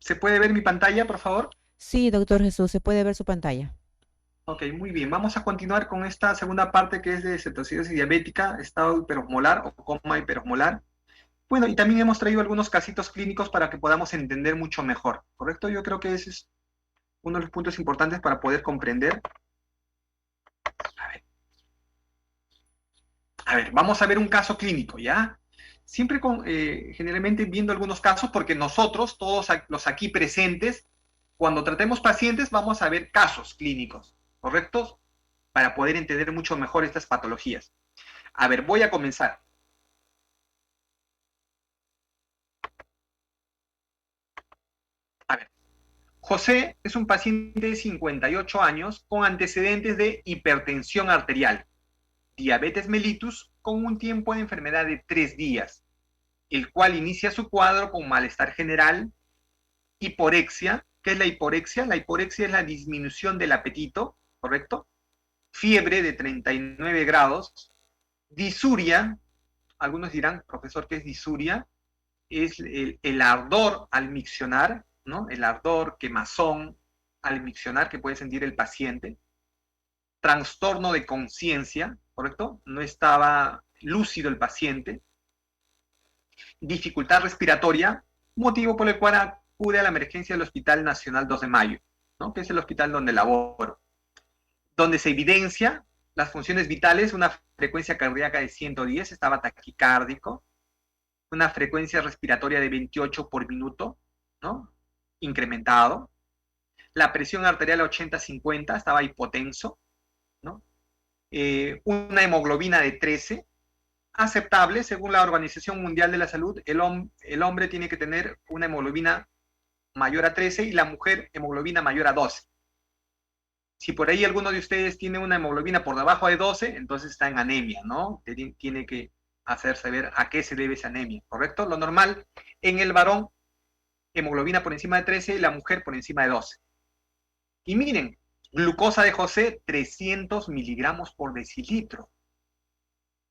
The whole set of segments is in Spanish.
¿Se puede ver mi pantalla, por favor? Sí, doctor Jesús, se puede ver su pantalla. Ok, muy bien. Vamos a continuar con esta segunda parte que es de cetoacidosis diabética, estado hiperosmolar o coma hiperosmolar. Bueno, y también hemos traído algunos casitos clínicos para que podamos entender mucho mejor, ¿correcto? Yo creo que ese es uno de los puntos importantes para poder comprender. A ver, vamos a ver un caso clínico, ¿ya? Siempre generalmente viendo algunos casos, porque nosotros, todos los aquí presentes, cuando tratemos pacientes, vamos a ver casos clínicos, ¿correctos? Para poder entender mucho mejor estas patologías. A ver, voy a comenzar. A ver, José es un paciente de 58 años con antecedentes de hipertensión arterial, diabetes mellitus con un tiempo de enfermedad de 3 días, el cual inicia su cuadro con malestar general, hiporexia. ¿Qué es la hiporexia? La hiporexia es la disminución del apetito, ¿correcto? Fiebre de 39 grados, disuria. Algunos dirán, profesor, ¿qué es disuria? Es el ardor al miccionar, ¿no? El ardor, quemazón al miccionar que puede sentir el paciente. Trastorno de conciencia, ¿correcto? No estaba lúcido el paciente. Dificultad respiratoria, motivo por el cual acude a la emergencia del Hospital Nacional 2 de Mayo, ¿no? Que es el hospital donde laboro, donde se evidencia las funciones vitales, una frecuencia cardíaca de 110, estaba taquicárdico, una frecuencia respiratoria de 28 por minuto, ¿no? Incrementado, la presión arterial 80-50, estaba hipotenso, ¿no? Una hemoglobina de 13, aceptable, según la Organización Mundial de la Salud, el hombre tiene que tener una hemoglobina mayor a 13 y la mujer hemoglobina mayor a 12. Si por ahí alguno de ustedes tiene una hemoglobina por debajo de 12, entonces está en anemia, ¿no? Tiene que hacerse ver a qué se debe esa anemia, ¿correcto? Lo normal en el varón, hemoglobina por encima de 13 y la mujer por encima de 12. Y miren, glucosa de José, 300 miligramos por decilitro.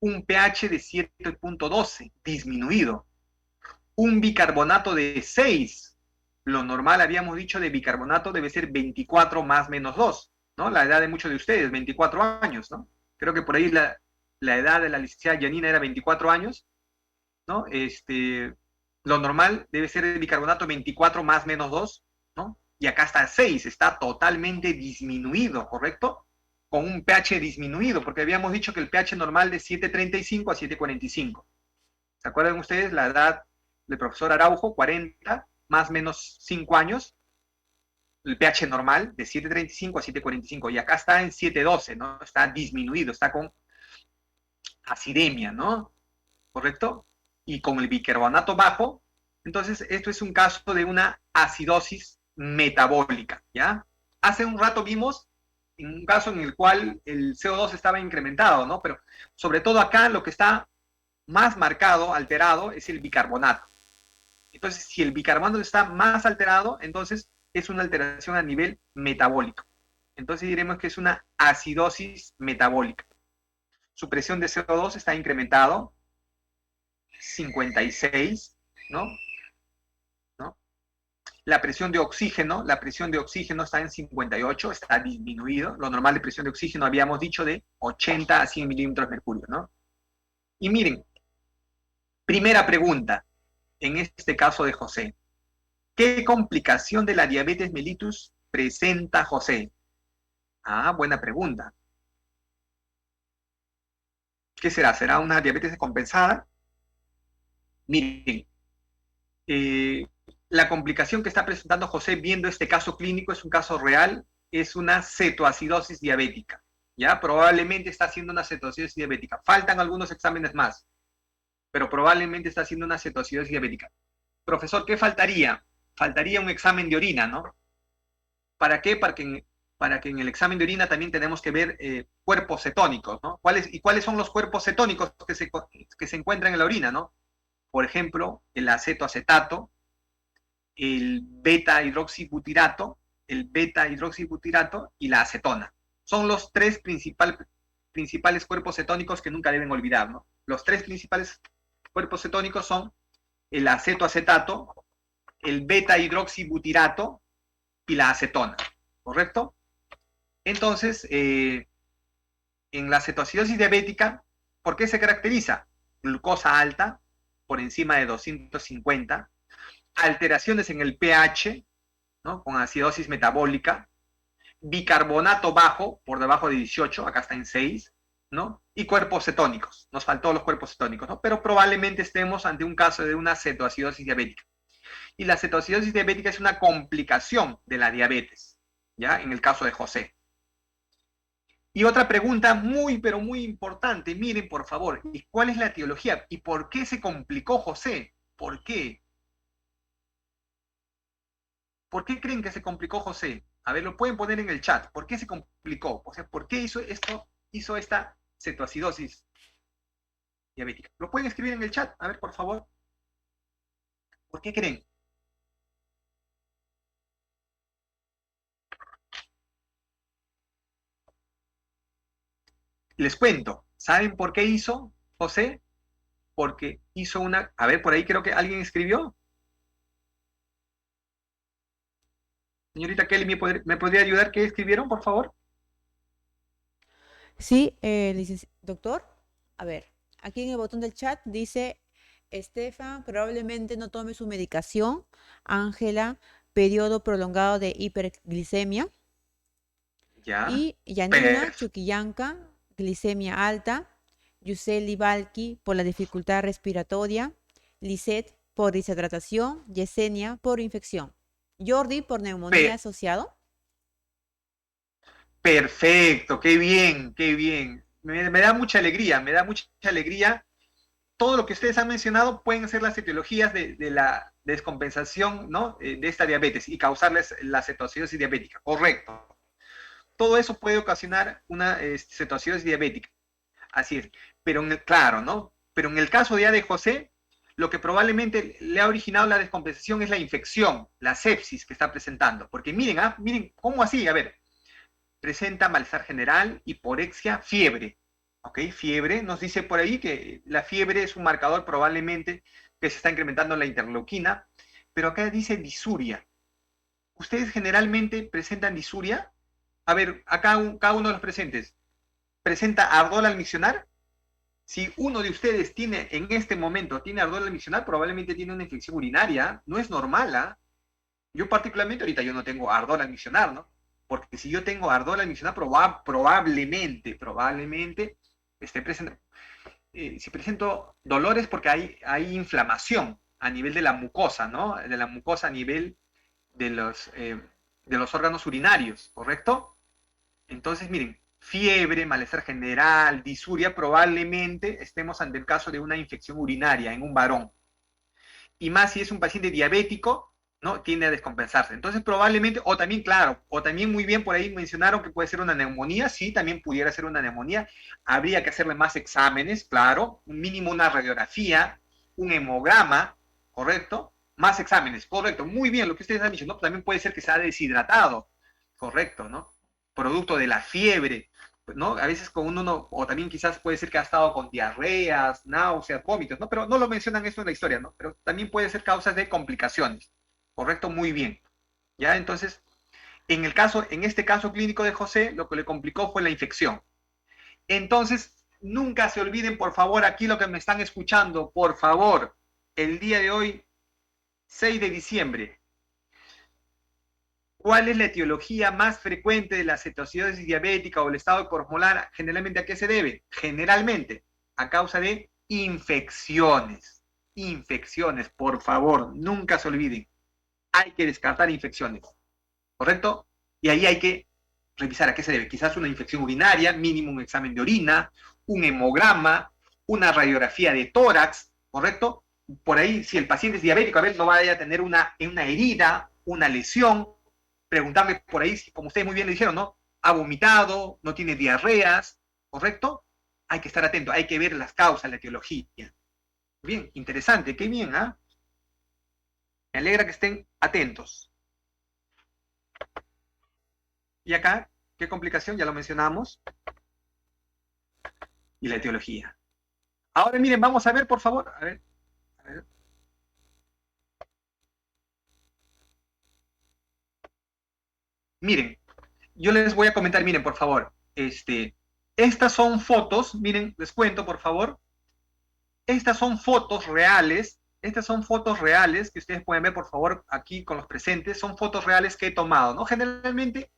Un pH de 7.12, disminuido. Un bicarbonato de 6. Lo normal, habíamos dicho, de bicarbonato debe ser 24 más menos 2, ¿no? La edad de muchos de ustedes, 24 años, ¿no? Creo que por ahí la edad de la licenciada Janina era 24 años, ¿no? Lo normal debe ser el bicarbonato 24 más menos 2, ¿no? Y acá está 6, está totalmente disminuido, ¿correcto? Con un pH disminuido, porque habíamos dicho que el pH normal de 7.35 a 7.45. ¿Se acuerdan ustedes la edad del profesor Araujo? 40 más menos 5 años, el pH normal de 7.35 a 7.45, y acá está en 7.12, ¿no? Está disminuido, está con acidemia, ¿no? ¿Correcto? Y con el bicarbonato bajo. Entonces, esto es un caso de una acidosis metabólica, ¿ya? Hace un rato vimos un caso en el cual el CO2 estaba incrementado, ¿no? Pero sobre todo acá lo que está más marcado, alterado, es el bicarbonato. Entonces, si el bicarbonato está más alterado, entonces es una alteración a nivel metabólico. Entonces diremos que es una acidosis metabólica. Su presión de CO2 está incrementado, 56, ¿no? ¿No? La presión de oxígeno está en 58, está disminuido. Lo normal de presión de oxígeno habíamos dicho de 80 a 100 milímetros de mercurio, ¿no? Y miren, primera pregunta, en este caso de José. ¿Qué complicación de la diabetes mellitus presenta José? Ah, buena pregunta. ¿Qué será? ¿Será una diabetes descompensada? Miren, eh, la complicación que está presentando José viendo este caso clínico es un caso real, es una cetoacidosis diabética. ¿Ya? Probablemente está haciendo una cetoacidosis diabética. Faltan algunos exámenes más, pero probablemente está haciendo una cetoacidosis diabética. Profesor, ¿qué faltaría? Faltaría un examen de orina, ¿no? ¿Para qué? Para que en el examen de orina también tenemos que ver cuerpos cetónicos, ¿no? ¿Cuáles son los cuerpos cetónicos que se encuentran en la orina, ¿no? Por ejemplo, el acetoacetato, el beta-hidroxibutirato y la acetona. Son los tres principales cuerpos cetónicos que nunca deben olvidar, ¿no? Los tres principales cuerpos cetónicos son el acetoacetato, el beta-hidroxibutirato y la acetona, ¿correcto? Entonces, en la cetoacidosis diabética, ¿por qué se caracteriza? Glucosa alta, por encima de 250, alteraciones en el pH, ¿no? Con acidosis metabólica, bicarbonato bajo, por debajo de 18, acá está en 6, ¿no? Y cuerpos cetónicos, nos faltó los cuerpos cetónicos, ¿no? Pero probablemente estemos ante un caso de una cetoacidosis diabética. Y la cetoacidosis diabética es una complicación de la diabetes, ¿ya? En el caso de José. Y otra pregunta muy, pero muy importante, miren por favor, ¿y cuál es la etiología? ¿Y por qué se complicó José? ¿Por qué? ¿Por qué creen que se complicó José? A ver, lo pueden poner en el chat. ¿Por qué se complicó? O sea, ¿por qué hizo esto, hizo esta cetoacidosis diabética? Lo pueden escribir en el chat, a ver, por favor. ¿Por qué creen? Les cuento. ¿Saben por qué hizo José? Porque hizo una... A ver, por ahí creo que alguien escribió. Señorita Kelly, ¿me podría ayudar? ¿Qué escribieron, por favor? Sí, doctor. A ver, aquí en el botón del chat dice, Estefan probablemente no tome su medicación. Ángela, periodo prolongado de hiperglicemia. Ya. Y Yanina, Perfecto. Chuquillanca, glicemia alta. Yuseli Balki por la dificultad respiratoria. Lisette por deshidratación. Yesenia por infección. Jordi por neumonía asociado. Perfecto, qué bien, qué bien. Me da mucha alegría, me da mucha alegría. Todo lo que ustedes han mencionado pueden ser las etiologías de la descompensación, ¿no? De esta diabetes y causarles la cetoacidosis diabética. Correcto. Todo eso puede ocasionar una cetoacidosis diabética. Así es. Pero claro, ¿no? Pero en el caso ya de José, lo que probablemente le ha originado la descompensación es la infección, la sepsis que está presentando. Porque miren, miren, ¿cómo así? A ver, presenta malestar general, hiporexia, fiebre. ¿Ok? Fiebre, nos dice por ahí que la fiebre es un marcador probablemente que se está incrementando la interleuquina, pero acá dice disuria. ¿Ustedes generalmente presentan disuria? A ver, acá cada uno de los presentes, ¿presenta ardor al miccionar? Si uno de ustedes tiene en este momento tiene ardor al miccionar, probablemente tiene una infección urinaria, no es normal, ¿ah? Yo particularmente ahorita yo no tengo ardor al miccionar, ¿no? Porque si yo tengo ardor al miccionar, probablemente esté presente. Si presento dolores porque hay inflamación a nivel de la mucosa, ¿no? De la mucosa a nivel de los órganos urinarios, ¿correcto? Entonces, miren, fiebre, malestar general, disuria, probablemente estemos ante el caso de una infección urinaria en un varón. Y más si es un paciente diabético, ¿no? Tiende a descompensarse. Entonces, probablemente, o también, claro, o también muy bien por ahí mencionaron que puede ser una neumonía, sí, también pudiera ser una neumonía. Habría que hacerle más exámenes, claro, un mínimo una radiografía, un hemograma, ¿correcto? Más exámenes, correcto, muy bien lo que ustedes han dicho, ¿no? También puede ser que se ha deshidratado, correcto, ¿no? Producto de la fiebre, ¿no? A veces con uno, o también quizás puede ser que ha estado con diarreas, náuseas, vómitos, ¿no? Pero no lo mencionan eso en la historia, ¿no? Pero también puede ser causas de complicaciones, ¿correcto? Muy bien. ¿Ya? Entonces, en este caso clínico de José, lo que le complicó fue la infección. Entonces, nunca se olviden, por favor, aquí lo que me están escuchando, por favor, el día de hoy, 6 de diciembre, ¿cuál es la etiología más frecuente de la cetoacidosis diabética o el estado hiperosmolar? Generalmente, ¿a qué se debe? Generalmente, a causa de infecciones. Infecciones, por favor, nunca se olviden. Hay que descartar infecciones, ¿correcto? Y ahí hay que revisar a qué se debe. Quizás una infección urinaria, mínimo un examen de orina, un hemograma, una radiografía de tórax, ¿correcto? Por ahí, si el paciente es diabético, a ver, no vaya a tener una herida, una lesión, preguntarle por ahí, como ustedes muy bien le dijeron, ¿no? Ha vomitado, no tiene diarreas, ¿correcto? Hay que estar atento, hay que ver las causas, la etiología. Bien, interesante, qué bien, ¿ah? Me alegra que estén atentos. Y acá, ¿qué complicación? Ya lo mencionamos. Y la etiología. Ahora miren, vamos a ver, por favor. A ver. Miren, yo les voy a comentar, miren, por favor, estas son fotos, miren, les cuento, por favor, estas son fotos reales que ustedes pueden ver, por favor, aquí con los presentes, son fotos reales que he tomado, ¿no? Generalmente,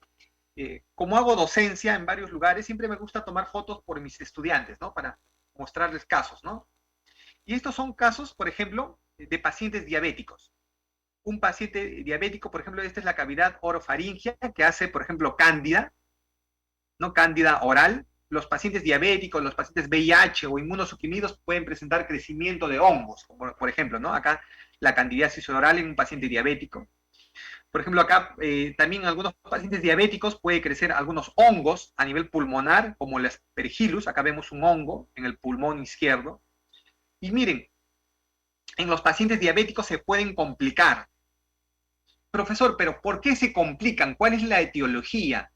como hago docencia en varios lugares, siempre me gusta tomar fotos por mis estudiantes, ¿no? Para mostrarles casos, ¿no? Y estos son casos, por ejemplo, de pacientes diabéticos. Un paciente diabético, por ejemplo, esta es la cavidad orofaringea que hace, por ejemplo, cándida, ¿no? Cándida oral. Los pacientes diabéticos, los pacientes VIH o inmunosuprimidos pueden presentar crecimiento de hongos, por ejemplo, ¿no? Acá la candidiasis oral en un paciente diabético. Por ejemplo, acá también en algunos pacientes diabéticos puede crecer algunos hongos a nivel pulmonar, como el Aspergillus. Acá vemos un hongo en el pulmón izquierdo. Y miren, en los pacientes diabéticos se pueden complicar. Profesor, pero ¿por qué se complican? ¿Cuál es la etiología?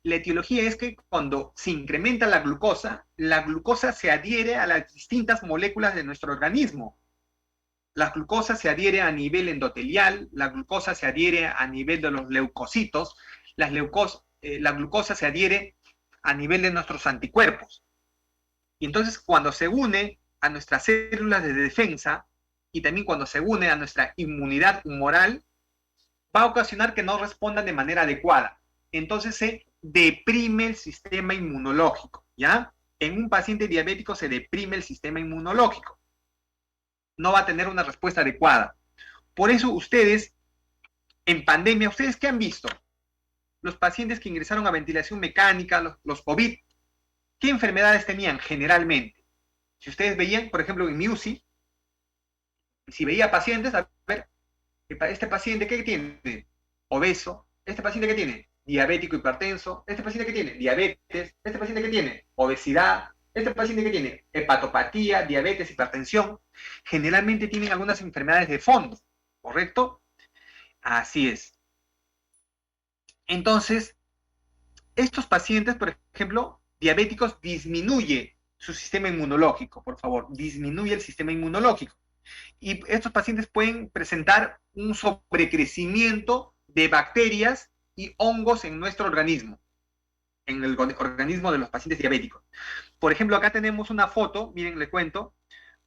La etiología es que cuando se incrementa la glucosa se adhiere a las distintas moléculas de nuestro organismo. La glucosa se adhiere a nivel endotelial, la glucosa se adhiere a nivel de los leucocitos, la glucosa se adhiere a nivel de nuestros anticuerpos. Y entonces cuando se une a nuestras células de defensa y también cuando se une a nuestra inmunidad humoral, va a ocasionar que no respondan de manera adecuada. Entonces se deprime el sistema inmunológico, ¿ya? En un paciente diabético se deprime el sistema inmunológico. No va a tener una respuesta adecuada. Por eso ustedes, en pandemia, ¿ustedes qué han visto? Los pacientes que ingresaron a ventilación mecánica, los COVID, ¿qué enfermedades tenían generalmente? Si ustedes veían, por ejemplo, en mi UCI, si veía pacientes, a ver, este paciente, ¿qué tiene? Obeso. ¿Este paciente qué tiene? Diabético hipertenso. ¿Este paciente qué tiene? Diabetes. ¿Este paciente qué tiene? Obesidad. ¿Este paciente qué tiene? Hepatopatía, diabetes, hipertensión. Generalmente tienen algunas enfermedades de fondo, ¿correcto? Así es. Entonces, estos pacientes, por ejemplo, diabéticos, disminuye su sistema inmunológico, por favor, disminuye el sistema inmunológico. Y estos pacientes pueden presentar un sobrecrecimiento de bacterias y hongos en nuestro organismo, en el organismo de los pacientes diabéticos. Por ejemplo, acá tenemos una foto, miren, les cuento,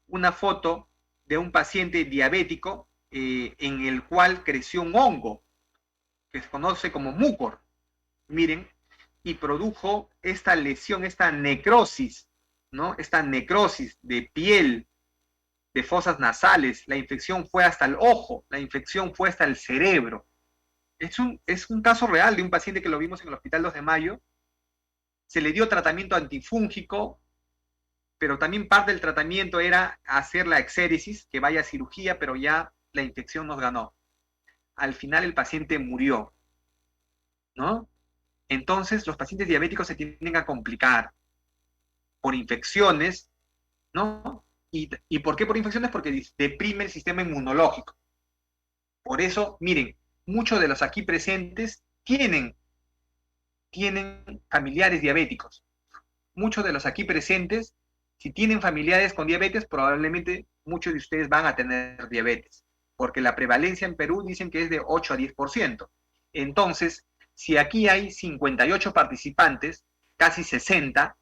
una foto de un paciente diabético en el cual creció un hongo que se conoce como mucor, miren, y produjo esta lesión, esta necrosis, ¿no? Esta necrosis de piel, de fosas nasales, la infección fue hasta el ojo, la infección fue hasta el cerebro. Es un caso real de un paciente que lo vimos en el Hospital 2 de Mayo. Se le dio tratamiento antifúngico, pero también parte del tratamiento era hacer la exéresis, que vaya a cirugía, pero ya la infección nos ganó. Al final el paciente murió, ¿no? Entonces los pacientes diabéticos se tienden a complicar por infecciones, ¿no? ¿Y por qué por infecciones? Porque deprime el sistema inmunológico. Por eso, miren, muchos de los aquí presentes tienen familiares diabéticos. Muchos de los aquí presentes, si tienen familiares con diabetes, probablemente muchos de ustedes van a tener diabetes, porque la prevalencia en Perú dicen que es de 8 a 10%. Entonces, si aquí hay 58 participantes, casi 60,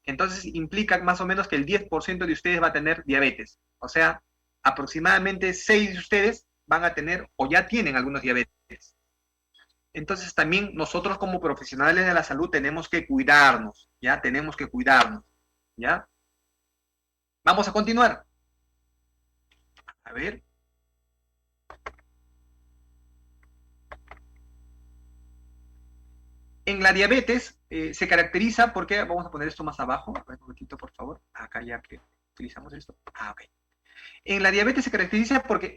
entonces implica más o menos que el 10% de ustedes va a tener diabetes. O sea, aproximadamente 6 de ustedes van a tener o ya tienen algunos diabetes. Entonces también nosotros como profesionales de la salud tenemos que cuidarnos, ¿ya? Tenemos que cuidarnos, ¿ya? Vamos a continuar. A ver. En la diabetes se caracteriza porque, vamos a poner esto más abajo, a ver, un momentito por favor, acá ya que utilizamos esto. Ah, ok. En la diabetes se caracteriza porque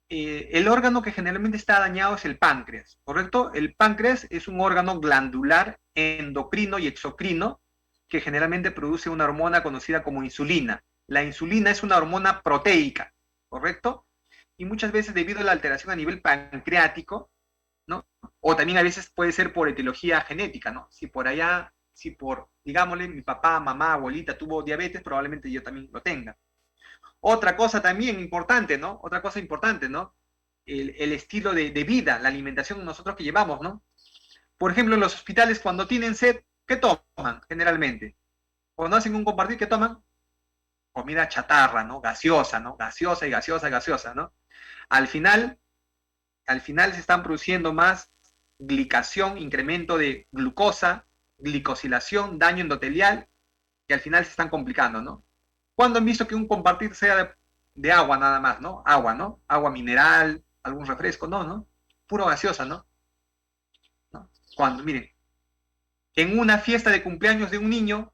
el órgano que generalmente está dañado es el páncreas, ¿correcto? El páncreas es un órgano glandular, endocrino y exocrino que generalmente produce una hormona conocida como insulina. La insulina es una hormona proteica, ¿correcto? Y muchas veces debido a la alteración a nivel pancreático, ¿no? O también a veces puede ser por etiología genética, ¿no? Si por allá, si por, digámosle, mi papá, mamá, abuelita tuvo diabetes, probablemente yo también lo tenga. Otra cosa también importante, ¿no? Otra cosa importante, ¿no? El estilo de vida, la alimentación nosotros que llevamos, ¿no? Por ejemplo, en los hospitales, cuando tienen sed, ¿qué toman generalmente? Cuando hacen un compartir, ¿qué toman? Comida chatarra, ¿no? Gaseosa, ¿no? Gaseosa y gaseosa, gaseosa, ¿no? Al final, al final se están produciendo más glicación, incremento de glucosa, glicosilación, daño endotelial, que al final se están complicando, ¿no? ¿Cuándo han visto que un compartir sea de agua nada más, ¿no? Agua, ¿no? Agua mineral, algún refresco, no, ¿no? Puro gaseosa, ¿no? ¿No? Cuando, miren, en una fiesta de cumpleaños de un niño,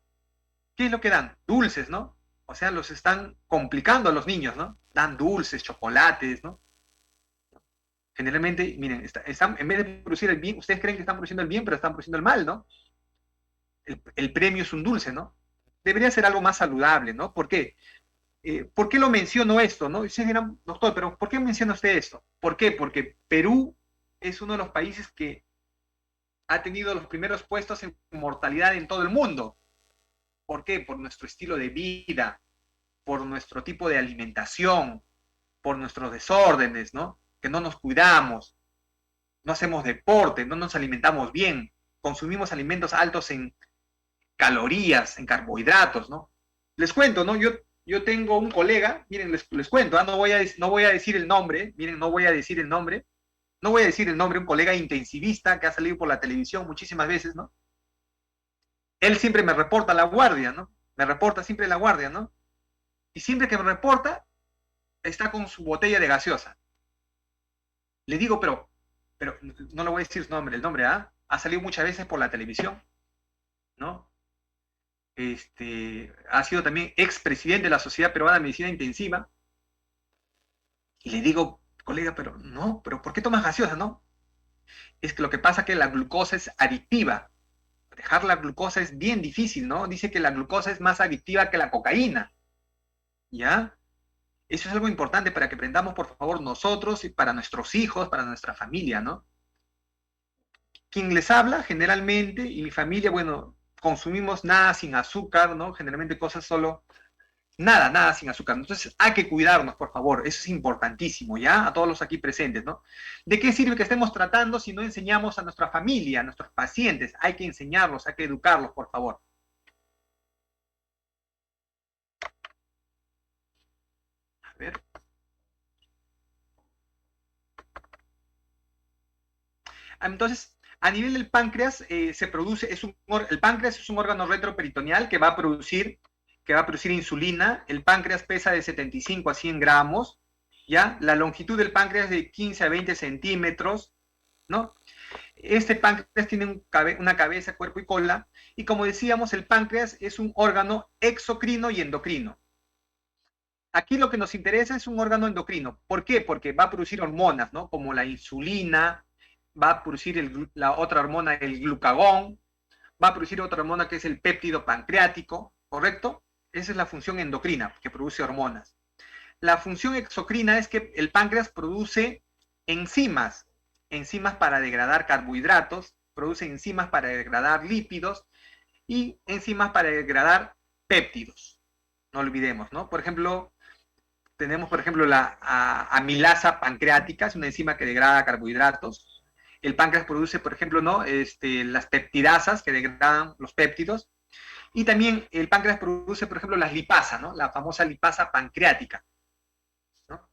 ¿qué es lo que dan? Dulces, ¿no? O sea, los están complicando a los niños, ¿no? Dan dulces, chocolates, ¿no? Generalmente, miren, están, en vez de producir el bien, ustedes creen que están produciendo el bien, pero están produciendo el mal, ¿no? El premio es un dulce, ¿no? Debería ser algo más saludable, ¿no? ¿Por qué lo menciono esto, no? Dice, doctor, pero ¿por qué menciona usted esto? ¿Por qué? Porque Perú es uno de los países que ha tenido los primeros puestos en mortalidad en todo el mundo. ¿Por qué? Por nuestro estilo de vida, por nuestro tipo de alimentación, por nuestros desórdenes, ¿no? Que no nos cuidamos, no hacemos deporte, no nos alimentamos bien, consumimos alimentos altos en calorías, en carbohidratos, ¿no? Les cuento, ¿no? Yo tengo un colega, miren, les cuento, no voy a decir el nombre, miren, no voy a decir el nombre, un colega intensivista que ha salido por la televisión muchísimas veces, ¿no? Él siempre me reporta la guardia, ¿no? Me reporta siempre la guardia, ¿no? Y siempre que me reporta, está con su botella de gaseosa. Le digo, pero no le voy a decir su nombre, el nombre, ¿ah? Ha salido muchas veces por la televisión, ¿no? Ha sido también expresidente de la Sociedad Peruana de Medicina Intensiva. Y le digo, colega, pero no, pero ¿por qué tomas gaseosa, no? Es que lo que pasa es que la glucosa es adictiva. Dejar la glucosa es bien difícil, ¿no? Dice que la glucosa es más adictiva que la cocaína, ¿ya? Eso es algo importante para que aprendamos, por favor, nosotros y para nuestros hijos, para nuestra familia, ¿no? Quien les habla, generalmente, y mi familia, bueno, consumimos nada sin azúcar, ¿no? Generalmente cosas solo, nada sin azúcar. Entonces hay que cuidarnos, por favor, eso es importantísimo, ¿ya? A todos los aquí presentes, ¿no? ¿De qué sirve que estemos tratando si no enseñamos a nuestra familia, a nuestros pacientes? Hay que enseñarlos, hay que educarlos, por favor. A ver. Entonces, a nivel del páncreas se produce, el páncreas es un órgano retroperitoneal que va a producir insulina. El páncreas pesa de 75 a 100 gramos, ¿ya? La longitud del páncreas es de 15 a 20 centímetros, ¿no? Este páncreas tiene una cabeza, cuerpo y cola, y como decíamos, el páncreas es un órgano exocrino y endocrino. Aquí lo que nos interesa es un órgano endocrino. ¿Por qué? Porque va a producir hormonas, ¿no? Como la insulina, va a producir la otra hormona, el glucagón, va a producir otra hormona que es el péptido pancreático, ¿correcto? Esa es la función endocrina, que produce hormonas. La función exocrina es que el páncreas produce enzimas, enzimas para degradar carbohidratos, produce enzimas para degradar lípidos y enzimas para degradar péptidos. No olvidemos, ¿no? Por ejemplo, tenemos, por ejemplo, la amilasa pancreática, es una enzima que degrada carbohidratos. El páncreas produce, por ejemplo, ¿no? Las peptidasas que degradan los péptidos. Y también el páncreas produce, por ejemplo, las lipasas, ¿no? La famosa lipasa pancreática, ¿no?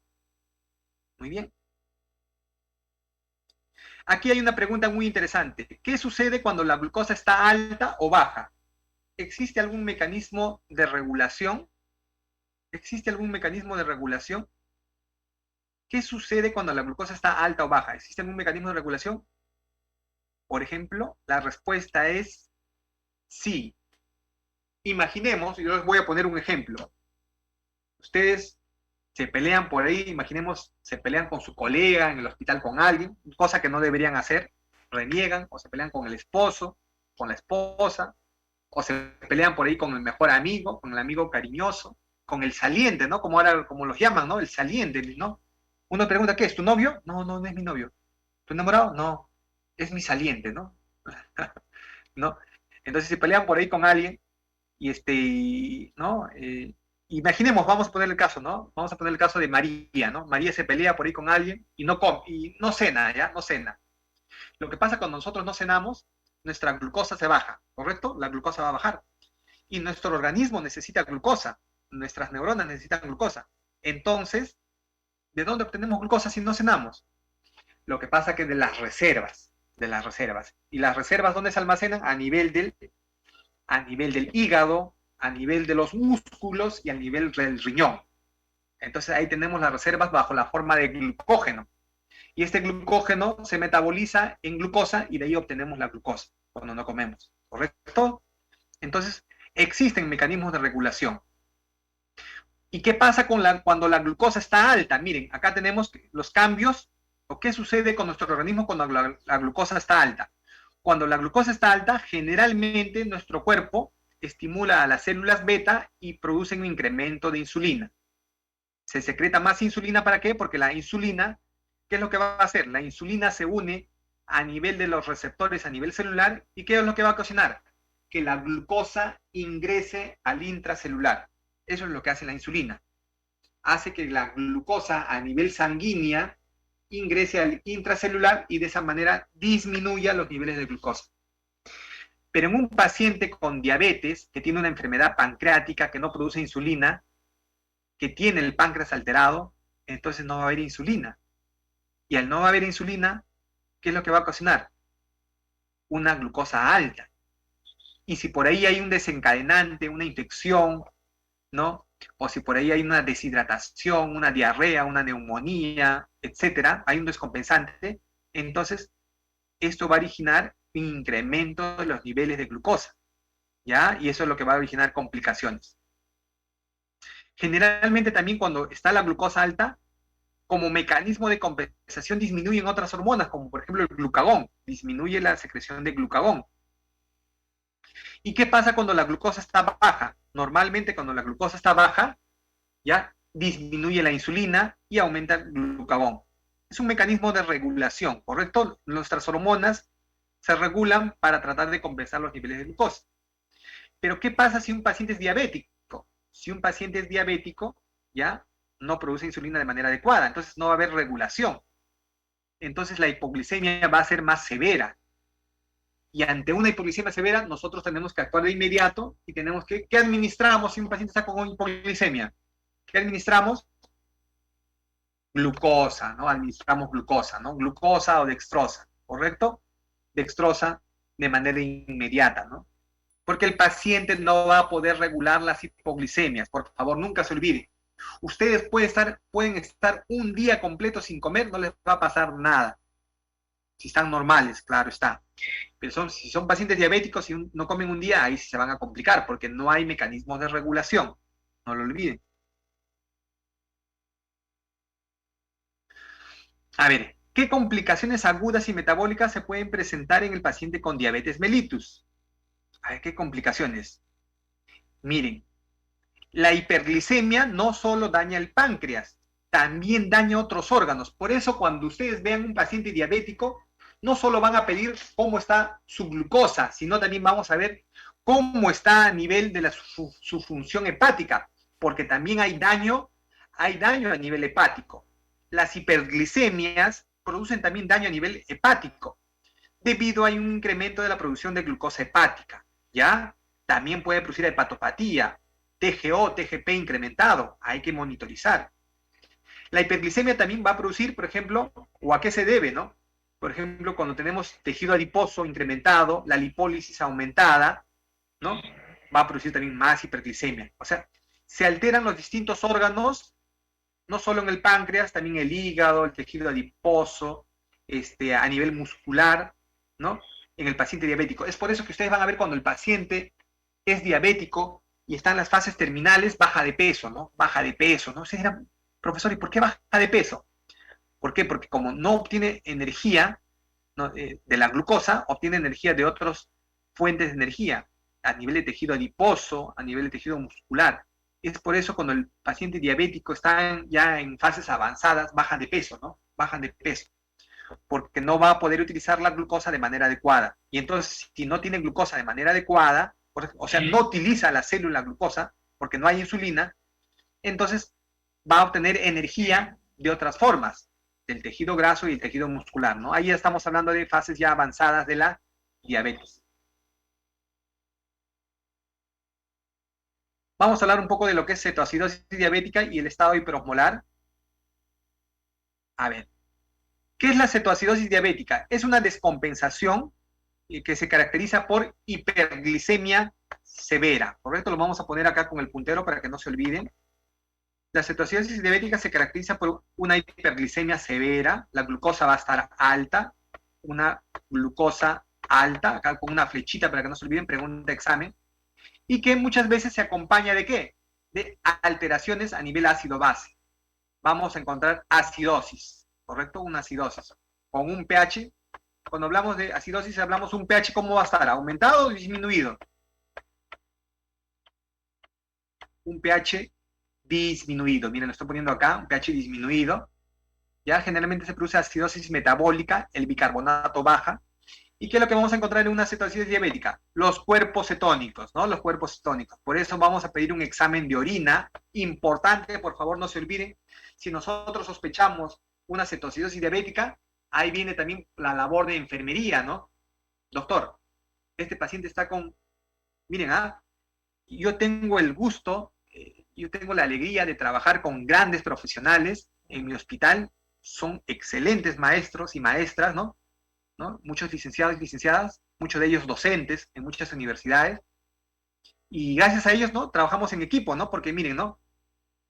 Muy bien. Aquí hay una pregunta muy interesante. ¿Qué sucede cuando la glucosa está alta o baja? ¿Existe algún mecanismo de regulación? ¿Existe algún mecanismo de regulación? ¿Qué sucede cuando la glucosa está alta o baja? ¿Existe algún mecanismo de regulación? Por ejemplo, la respuesta es sí. Imaginemos, yo les voy a poner un ejemplo. Ustedes se pelean por ahí, imaginemos, se pelean con su colega en el hospital con alguien, cosa que no deberían hacer, reniegan, o se pelean con el esposo, con la esposa, o se pelean por ahí con el mejor amigo, con el amigo cariñoso, con el saliente, ¿no? Como ahora, como los llaman, ¿no? El saliente, ¿no? Uno pregunta, ¿qué es? ¿Tu novio? No, no, no es mi novio. ¿Tu enamorado? No, es mi saliente, ¿no? ¿No? Entonces se pelean por ahí con alguien y ¿no? Imaginemos, vamos a poner el caso, ¿no? Vamos a poner el caso de María, ¿no? María se pelea por ahí con alguien y no cena, ¿ya? No cena. Lo que pasa cuando nosotros no cenamos, nuestra glucosa se baja, ¿correcto? La glucosa va a bajar. Y nuestro organismo necesita glucosa, nuestras neuronas necesitan glucosa. Entonces, ¿de dónde obtenemos glucosa si no cenamos? Lo que pasa que de las reservas, de las reservas. ¿Y las reservas dónde se almacenan? A nivel del hígado, a nivel de los músculos y a nivel del riñón. Entonces ahí tenemos las reservas bajo la forma de glucógeno. Y este glucógeno se metaboliza en glucosa y de ahí obtenemos la glucosa cuando no comemos, ¿correcto? Entonces existen mecanismos de regulación. ¿Y qué pasa cuando la glucosa está alta? Miren, acá tenemos los cambios o qué sucede con nuestro organismo cuando la glucosa está alta. Cuando la glucosa está alta, generalmente nuestro cuerpo estimula a las células beta y produce un incremento de insulina. Se secreta más insulina, ¿para qué? Porque la insulina, ¿qué es lo que va a hacer? La insulina se une a nivel de los receptores, a nivel celular, ¿y qué es lo que va a ocasionar? Que la glucosa ingrese al intracelular. Eso es lo que hace la insulina. Hace que la glucosa a nivel sanguínea ingrese al intracelular y de esa manera disminuya los niveles de glucosa. Pero en un paciente con diabetes, que tiene una enfermedad pancreática, que no produce insulina, que tiene el páncreas alterado, entonces no va a haber insulina. Y al no haber insulina, ¿qué es lo que va a ocasionar? Una glucosa alta. Y si por ahí hay un desencadenante, una infección, ¿no? O si por ahí hay una deshidratación, una diarrea, una neumonía, etcétera, hay un descompensante, entonces esto va a originar un incremento de los niveles de glucosa, ¿ya? Y eso es lo que va a originar complicaciones. Generalmente también cuando está la glucosa alta, como mecanismo de compensación disminuyen otras hormonas, como por ejemplo el glucagón, disminuye la secreción de glucagón. ¿Y qué pasa cuando la glucosa está baja? Normalmente cuando la glucosa está baja, ya disminuye la insulina y aumenta el glucagón. Es un mecanismo de regulación, ¿correcto? Nuestras hormonas se regulan para tratar de compensar los niveles de glucosa. Pero ¿qué pasa si un paciente es diabético? Si un paciente es diabético, ya no produce insulina de manera adecuada, entonces no va a haber regulación. Entonces la hipoglicemia va a ser más severa. Y ante una hipoglicemia severa, nosotros tenemos que actuar de inmediato y tenemos que, ¿qué administramos si un paciente está con hipoglicemia? ¿Qué administramos? Glucosa, ¿no? Administramos glucosa, ¿no? Glucosa o dextrosa, ¿correcto? Dextrosa de manera inmediata, ¿no? Porque el paciente no va a poder regular las hipoglicemias. Por favor, nunca se olvide. Ustedes pueden estar un día completo sin comer, no les va a pasar nada. Si están normales, claro está. Pero si son pacientes diabéticos y no comen un día, ahí sí se van a complicar, porque no hay mecanismos de regulación. No lo olviden. A ver, ¿qué complicaciones agudas y metabólicas se pueden presentar en el paciente con diabetes mellitus? A ver, ¿qué complicaciones? Miren, la hiperglicemia no solo daña el páncreas, también daña otros órganos. Por eso cuando ustedes vean un paciente diabético, no solo van a pedir cómo está su glucosa, sino también vamos a ver cómo está a nivel de su función hepática, porque también hay daño a nivel hepático. Las hiperglicemias producen también daño a nivel hepático, debido a un incremento de la producción de glucosa hepática, ¿ya? También puede producir hepatopatía, TGO, TGP incrementado, hay que monitorizar. La hiperglicemia también va a producir, por ejemplo, o a qué se debe, ¿no? Por ejemplo, cuando tenemos tejido adiposo incrementado, la lipólisis aumentada, ¿no? Va a producir también más hiperglicemia. O sea, se alteran los distintos órganos, no solo en el páncreas, también el hígado, el tejido adiposo, a nivel muscular, ¿no? En el paciente diabético. Es por eso que ustedes van a ver cuando el paciente es diabético y está en las fases terminales, baja de peso, ¿no? Baja de peso, ¿no? Ustedes dirán, profesor, ¿y por qué baja de peso? ¿Por qué? Porque como no obtiene energía, ¿no? De la glucosa, obtiene energía de otras fuentes de energía, a nivel de tejido adiposo, a nivel de tejido muscular. Es por eso cuando el paciente diabético está ya en fases avanzadas, bajan de peso, ¿no? Bajan de peso, porque no va a poder utilizar la glucosa de manera adecuada. Y entonces, si no tiene glucosa de manera adecuada, o sea, no utiliza la célula glucosa, porque no hay insulina, entonces va a obtener energía de otras formas. del tejido graso y el tejido muscular, ¿no? Ahí ya estamos hablando de fases ya avanzadas de la diabetes. Vamos a hablar un poco de lo que es cetoacidosis diabética y el estado hiperosmolar. A ver, ¿qué es la cetoacidosis diabética? Es una descompensación que se caracteriza por hiperglicemia severa, ¿correcto? Lo vamos a poner acá con el puntero para que no se olviden. La cetoacidosis diabética se caracteriza por una hiperglicemia severa, la glucosa va a estar alta, una glucosa alta, acá con una flechita para que no se olviden, pregunta de examen, y que muchas veces se acompaña ¿de qué? De alteraciones a nivel ácido-base. Vamos a encontrar acidosis, ¿correcto? Una acidosis, con un pH. Cuando hablamos de acidosis, hablamos un pH, ¿cómo va a estar? ¿Aumentado o disminuido? Un pH disminuido. Miren, lo estoy poniendo acá, un pH disminuido. Ya generalmente se produce acidosis metabólica, el bicarbonato baja. ¿Y qué es lo que vamos a encontrar en una cetoacidosis diabética? Los cuerpos cetónicos, ¿no? Los cuerpos cetónicos. Por eso vamos a pedir un examen de orina. Importante, por favor, no se olviden. Si nosotros sospechamos una cetoacidosis diabética, ahí viene también la labor de enfermería, ¿no? Doctor, este paciente está con... Miren, yo tengo el gusto, yo tengo la alegría de trabajar con grandes profesionales en mi hospital. Son excelentes maestros y maestras, ¿no? Muchos licenciados y licenciadas, muchos de ellos docentes en muchas universidades, y gracias a ellos, ¿no? Trabajamos en equipo, ¿no? Porque miren, ¿no?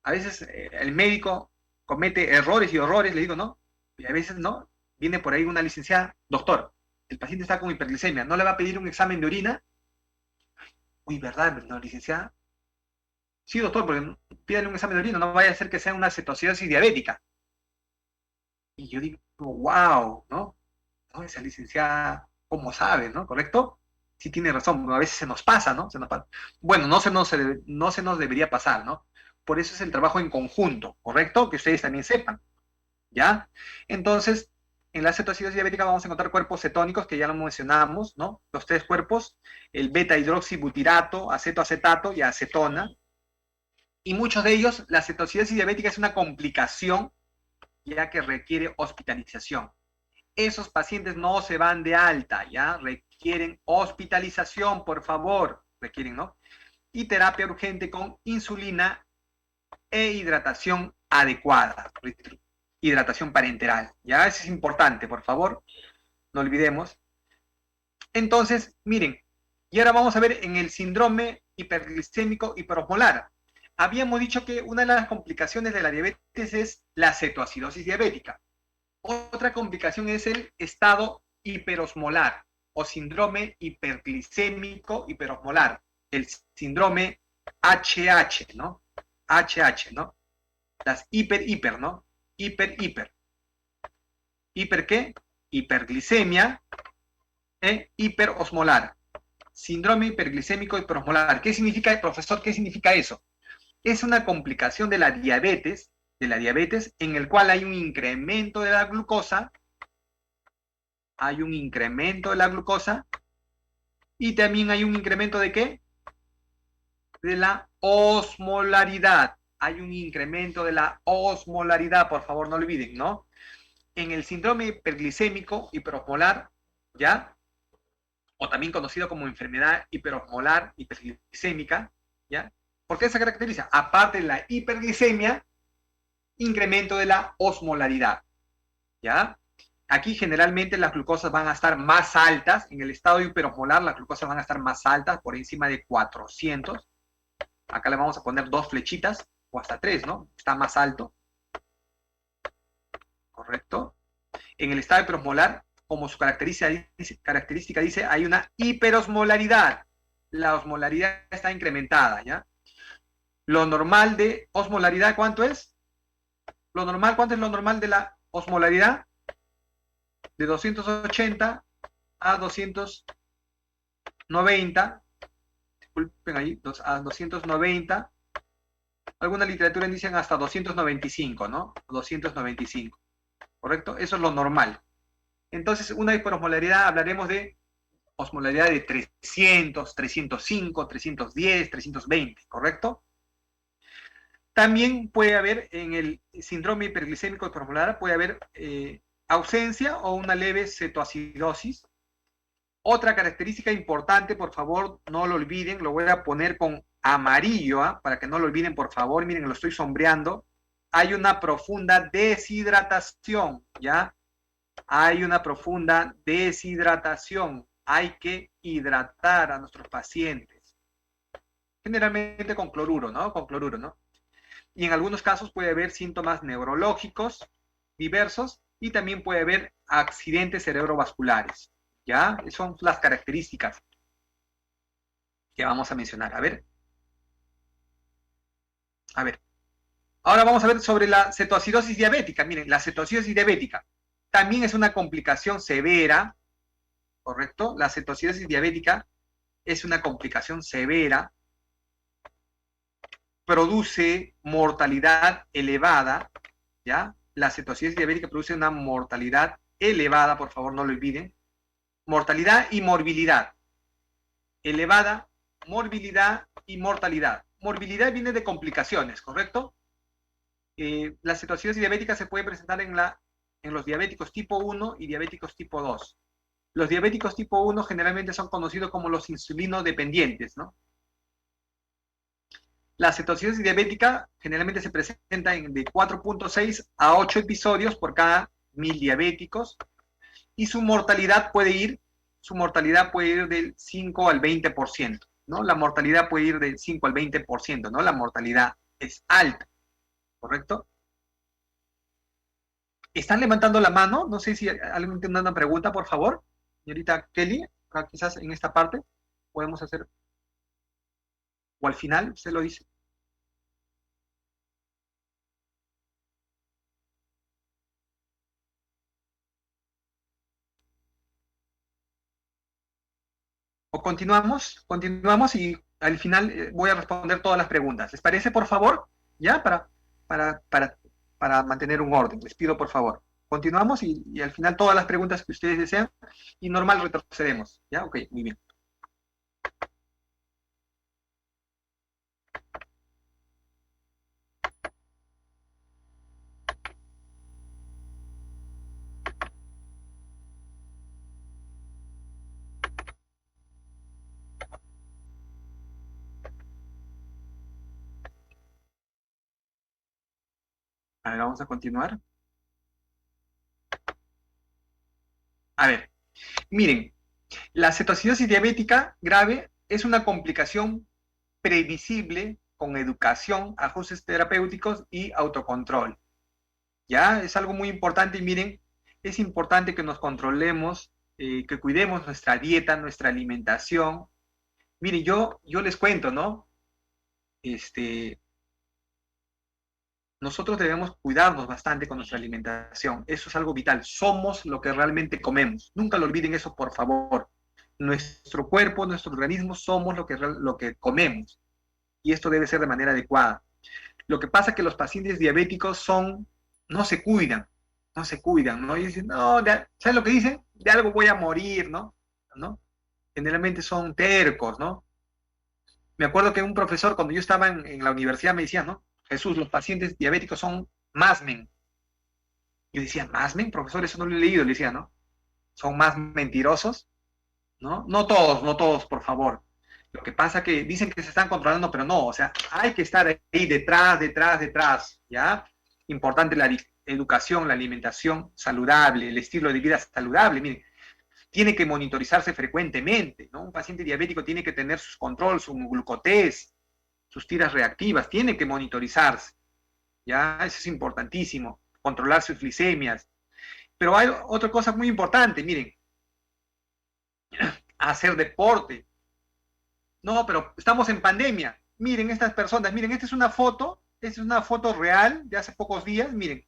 A veces el médico comete errores y horrores, le digo, ¿no? Y a veces, ¿no? Viene por ahí una licenciada, doctor, el paciente está con hiperglicemia, ¿no le va a pedir un examen de orina? Uy, ¿verdad, no, licenciada? Sí, doctor, porque pídale un examen de orina, no vaya a ser que sea una cetoacidosis diabética. Y yo digo, wow, ¿no? ¿No? Esa licenciada, ¿cómo sabe, no? ¿Correcto? Sí tiene razón, a veces se nos pasa, ¿no? Se nos pasa. Bueno, no se nos debería pasar, ¿no? Por eso es el trabajo en conjunto, ¿correcto? Que ustedes también sepan, ¿ya? Entonces, en la cetoacidosis diabética vamos a encontrar cuerpos cetónicos, que ya lo mencionamos, ¿no? Los tres cuerpos, el beta-hidroxibutirato, acetoacetato y acetona. Y muchos de ellos, la cetoacidosis diabética es una complicación, ya que requiere hospitalización. Esos pacientes no se van de alta, ¿ya? Requieren hospitalización, por favor, requieren, ¿no? Y terapia urgente con insulina e hidratación adecuada, hidratación parenteral, ¿ya? Eso es importante, por favor, no olvidemos. Entonces, miren, y ahora vamos a ver en el síndrome hiperglicémico hiperosmolar. Habíamos dicho que una de las complicaciones de la diabetes es la cetoacidosis diabética. Otra complicación es el estado hiperosmolar o síndrome hiperglicémico hiperosmolar, el síndrome HH, ¿no? HH, ¿no? Las hiper, ¿no? Hiper. ¿Hiper qué? Hiperglicemia e hiperosmolar. Síndrome hiperglicémico hiperosmolar. ¿Qué significa, profesor? ¿Qué significa eso? Es una complicación de la diabetes en el cual hay un incremento de la glucosa, y también hay un incremento ¿de qué? De la osmolaridad. Hay un incremento de la osmolaridad, por favor, no olviden, ¿no? En el síndrome hiperglicémico hiperosmolar, ¿ya? O también conocido como enfermedad hiperosmolar hiperglicémica, ¿ya? ¿Por qué se caracteriza? Aparte de la hiperglicemia, incremento de la osmolaridad, ¿ya? Aquí generalmente las glucosas van a estar más altas, en el estado hiperosmolar las glucosas van a estar más altas, por encima de 400. Acá le vamos a poner 2 flechitas, o hasta 3, ¿no? Está más alto. ¿Correcto? En el estado hiperosmolar, como su característica dice, hay una hiperosmolaridad. La osmolaridad está incrementada, ¿ya? Lo normal de osmolaridad, ¿cuánto es? ¿Cuánto es lo normal de la osmolaridad? De 280 a 290, disculpen ahí, a 290, alguna literatura dicen hasta 295, ¿no? 295, ¿correcto? Eso es lo normal. Entonces, una hiperosmolaridad, hablaremos de osmolaridad de 300, 305, 310, 320, ¿correcto? También puede haber en el síndrome hiperglicémico hipermolar, puede haber ausencia o una leve cetoacidosis. Otra característica importante, por favor, no lo olviden, lo voy a poner con amarillo, para que no lo olviden, por favor, miren, lo estoy sombreando. Hay una profunda deshidratación, ¿ya? Hay una profunda deshidratación. Hay que hidratar a nuestros pacientes. Generalmente con cloruro, ¿no? Con cloruro, ¿no? Y en algunos casos puede haber síntomas neurológicos diversos y también puede haber accidentes cerebrovasculares, ¿ya? Son las características que vamos a mencionar. A ver. Ahora vamos a ver sobre la cetoacidosis diabética. Miren, la cetoacidosis diabética también es una complicación severa, ¿correcto? La cetoacidosis diabética es una complicación severa, produce mortalidad elevada, ¿ya? La cetoacidosis diabética produce una mortalidad elevada, por favor no lo olviden. Mortalidad y morbilidad. Elevada, morbilidad y mortalidad. Morbilidad viene de complicaciones, ¿correcto? La cetoacidosis diabética se puede presentar en los diabéticos tipo 1 y diabéticos tipo 2. Los diabéticos tipo 1 generalmente son conocidos como los insulinodependientes, ¿no? La cetoacidosis diabética generalmente se presenta de 4.6 a 8 episodios por cada 1000 diabéticos y su mortalidad puede ir del 5 al 20%, ¿no? La mortalidad puede ir del 5 al 20%, ¿no? La mortalidad es alta, ¿correcto? ¿Están levantando la mano? No sé si alguien tiene una pregunta, por favor. Señorita Kelly, quizás en esta parte podemos hacer, o al final, usted lo dice. O continuamos y al final voy a responder todas las preguntas. ¿Les parece, por favor? ¿Ya? Para, para, para mantener un orden. Les pido, por favor. Continuamos y al final todas las preguntas que ustedes desean y normal retrocedemos. ¿Ya? Ok, muy bien. A ver, vamos a continuar. A ver, miren, la cetoacidosis diabética grave es una complicación previsible con educación, ajustes terapéuticos y autocontrol. ¿Ya? Es algo muy importante y miren, es importante que nos controlemos, que cuidemos nuestra dieta, nuestra alimentación. Miren, yo les cuento, ¿no? Nosotros debemos cuidarnos bastante con nuestra alimentación. Eso es algo vital. Somos lo que realmente comemos. Nunca lo olviden eso, por favor. Nuestro cuerpo, nuestro organismo, somos lo que comemos. Y esto debe ser de manera adecuada. Lo que pasa es que los pacientes diabéticos no se cuidan, ¿no? Y dicen, no, ¿sabes lo que dicen? De algo voy a morir, ¿no? Generalmente son tercos, ¿no? Me acuerdo que un profesor, cuando yo estaba en la universidad, me decía, ¿no? Jesús, los pacientes diabéticos son masmen. Yo decía, ¿masmen? Profesor, eso no lo he leído, le decía, ¿no? Son más mentirosos, ¿no? No todos, por favor. Lo que pasa que dicen que se están controlando, pero no, o sea, hay que estar ahí detrás, ¿ya? Importante la educación, la alimentación saludable, el estilo de vida saludable, miren, tiene que monitorizarse frecuentemente, ¿no? Un paciente diabético tiene que tener sus controles, su glucotés, sus tiras reactivas, tiene que monitorizarse, ¿ya? Eso es importantísimo, controlar sus glicemias. Pero hay otra cosa muy importante, miren, hacer deporte. No, pero estamos en pandemia. Miren estas personas, miren, esta es una foto real de hace pocos días, miren,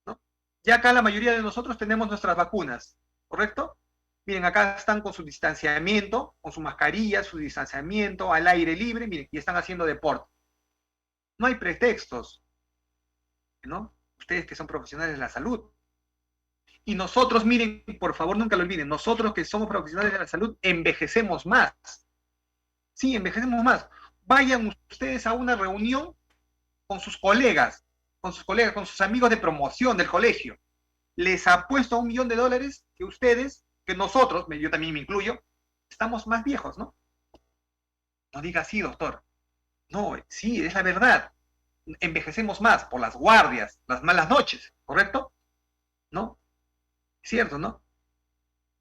¿no? Ya acá la mayoría de nosotros tenemos nuestras vacunas, ¿correcto? Miren, acá están con su distanciamiento, con su mascarilla, su distanciamiento, al aire libre, miren, y están haciendo deporte. No hay pretextos, ¿no? Ustedes que son profesionales de la salud. Y nosotros, miren, por favor, nunca lo olviden, nosotros que somos profesionales de la salud, envejecemos más. Sí, envejecemos más. Vayan ustedes a una reunión con sus colegas, con sus amigos de promoción del colegio. Les apuesto a $1.000.000 que ustedes, que nosotros, yo también me incluyo, estamos más viejos, ¿no? No diga así, doctor. No, sí, es la verdad. Envejecemos más por las guardias, las malas noches, ¿correcto? ¿No? Cierto, ¿no?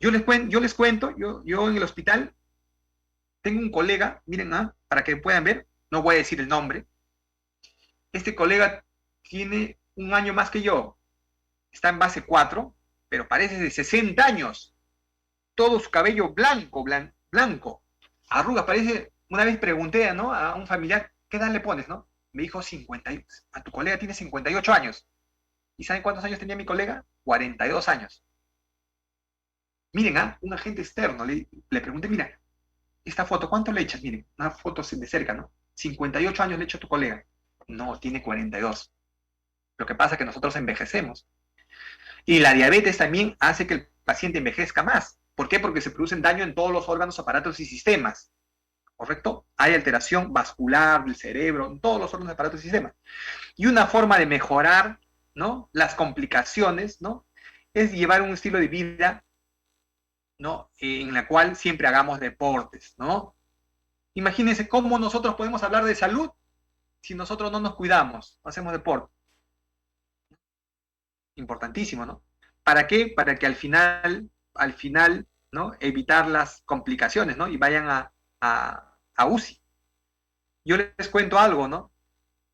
Yo les cuento, yo en el hospital tengo un colega, miren, para que puedan ver, no voy a decir el nombre. Este colega tiene un año más que yo, está en base 4, pero parece de 60 años. Todo su cabello blanco, blanco. Arrugas, parece, una vez pregunté, ¿no?, a un familiar, ¿qué edad le pones, no? Me dijo 50, a tu colega tiene 58 años. ¿Y saben cuántos años tenía mi colega? 42 años. Miren, un agente externo, le pregunté, mira, esta foto, ¿cuánto le echas? Miren, una foto de cerca, ¿no? 58 años le echo a tu colega. No, tiene 42. Lo que pasa es que nosotros envejecemos. Y la diabetes también hace que el paciente envejezca más. ¿Por qué? Porque se producen daño en todos los órganos, aparatos y sistemas. ¿Correcto? Hay alteración vascular del cerebro, en todos los órganos, aparatos y sistemas. Y una forma de mejorar, ¿no?, las complicaciones, ¿no?, es llevar un estilo de vida, ¿no?, en la cual siempre hagamos deportes, ¿no? Imagínense cómo nosotros podemos hablar de salud si nosotros no nos cuidamos, no hacemos deporte. Importantísimo, ¿no? ¿Para qué? Para que al final, ¿no?, evitar las complicaciones, ¿no?, y vayan a UCI. Yo les cuento algo, ¿no?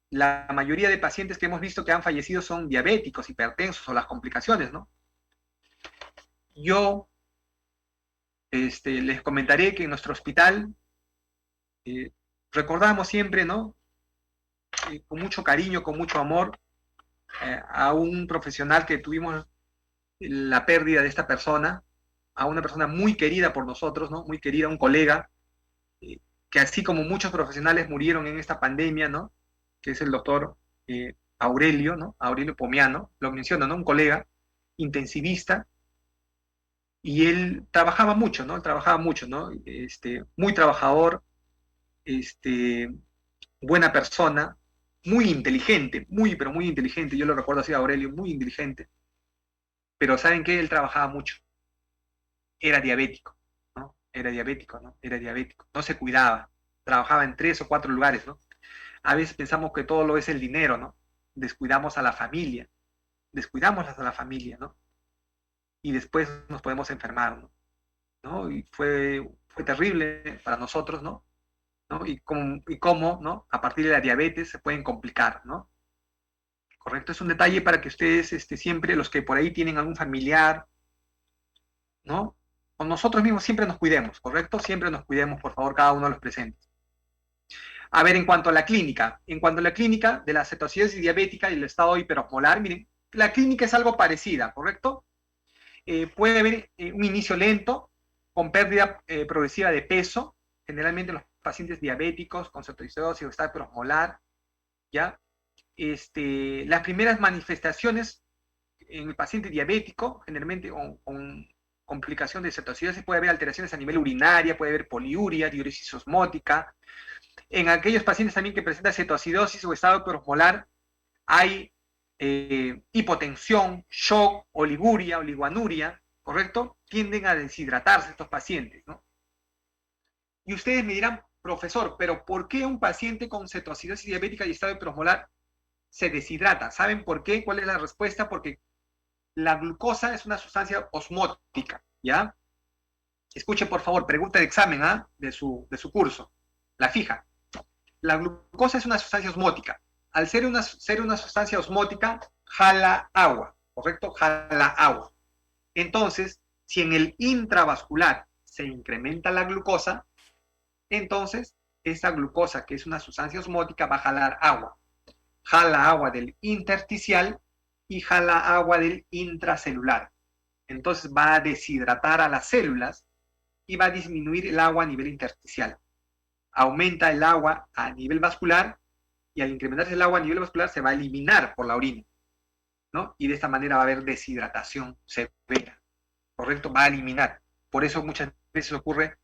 La mayoría de pacientes que hemos visto que han fallecido son diabéticos, hipertensos o las complicaciones, ¿no? Yo les comentaré que en nuestro hospital recordamos siempre, ¿no?, con mucho cariño, con mucho amor, a un profesional que tuvimos la pérdida de esta persona, a una persona muy querida por nosotros, ¿no?, muy querida, un colega, que así como muchos profesionales murieron en esta pandemia, ¿no?, que es el doctor Aurelio, ¿no?, Aurelio Pomiano, lo menciono, ¿no?, un colega intensivista, y él trabajaba mucho, ¿no?, muy trabajador, buena persona, muy inteligente, pero muy inteligente, yo lo recuerdo así a Aurelio, muy inteligente, pero ¿saben qué? Él trabajaba mucho, era diabético, ¿no? Era diabético, ¿no? Era diabético, no se cuidaba, trabajaba en 3 o 4 lugares, ¿no? A veces pensamos que todo lo es el dinero, ¿no? Descuidamos a la familia, ¿no? Y después nos podemos enfermar, ¿no? ¿No? Y fue terrible para nosotros, ¿no? ¿No? Y cómo, ¿no?, a partir de la diabetes se pueden complicar, ¿no? Correcto, es un detalle para que ustedes, siempre, los que por ahí tienen algún familiar, ¿no?, o nosotros mismos siempre nos cuidemos, ¿correcto? Siempre nos cuidemos, por favor, cada uno de los presentes. A ver, en cuanto a la clínica de la cetoacidosis diabética y el estado hiperosmolar, miren, la clínica es algo parecida, ¿correcto? Puede haber un inicio lento, con pérdida progresiva de peso, generalmente en los pacientes diabéticos con cetoacidosis o estado hiperosmolar, ¿ya? Las primeras manifestaciones en el paciente diabético, generalmente con complicación de cetoacidosis, puede haber alteraciones a nivel urinaria, puede haber poliuria, diuresis osmótica. En aquellos pacientes también que presentan cetoacidosis o estado hiperosmolar, hay hipotensión, shock, oliguria, oliguanuria, ¿correcto? Tienden a deshidratarse estos pacientes, ¿no? Y ustedes me dirán, profesor, pero ¿por qué un paciente con cetoacidosis diabética y estado hiperosmolar se deshidrata? ¿Saben por qué? ¿Cuál es la respuesta? Porque la glucosa es una sustancia osmótica, ¿ya? Escuche, por favor, pregunta de examen, de su curso, la fija. La glucosa es una sustancia osmótica. Al ser una sustancia osmótica, jala agua, ¿correcto? Jala agua. Entonces, si en el intravascular se incrementa la glucosa, entonces esa glucosa, que es una sustancia osmótica, va a jalar agua. Jala agua del intersticial y jala agua del intracelular. Entonces va a deshidratar a las células y va a disminuir el agua a nivel intersticial. Aumenta el agua a nivel vascular y al incrementarse el agua a nivel vascular se va a eliminar por la orina, ¿no? Y de esta manera va a haber deshidratación severa, ¿correcto? Va a eliminar. Por eso muchas veces ocurre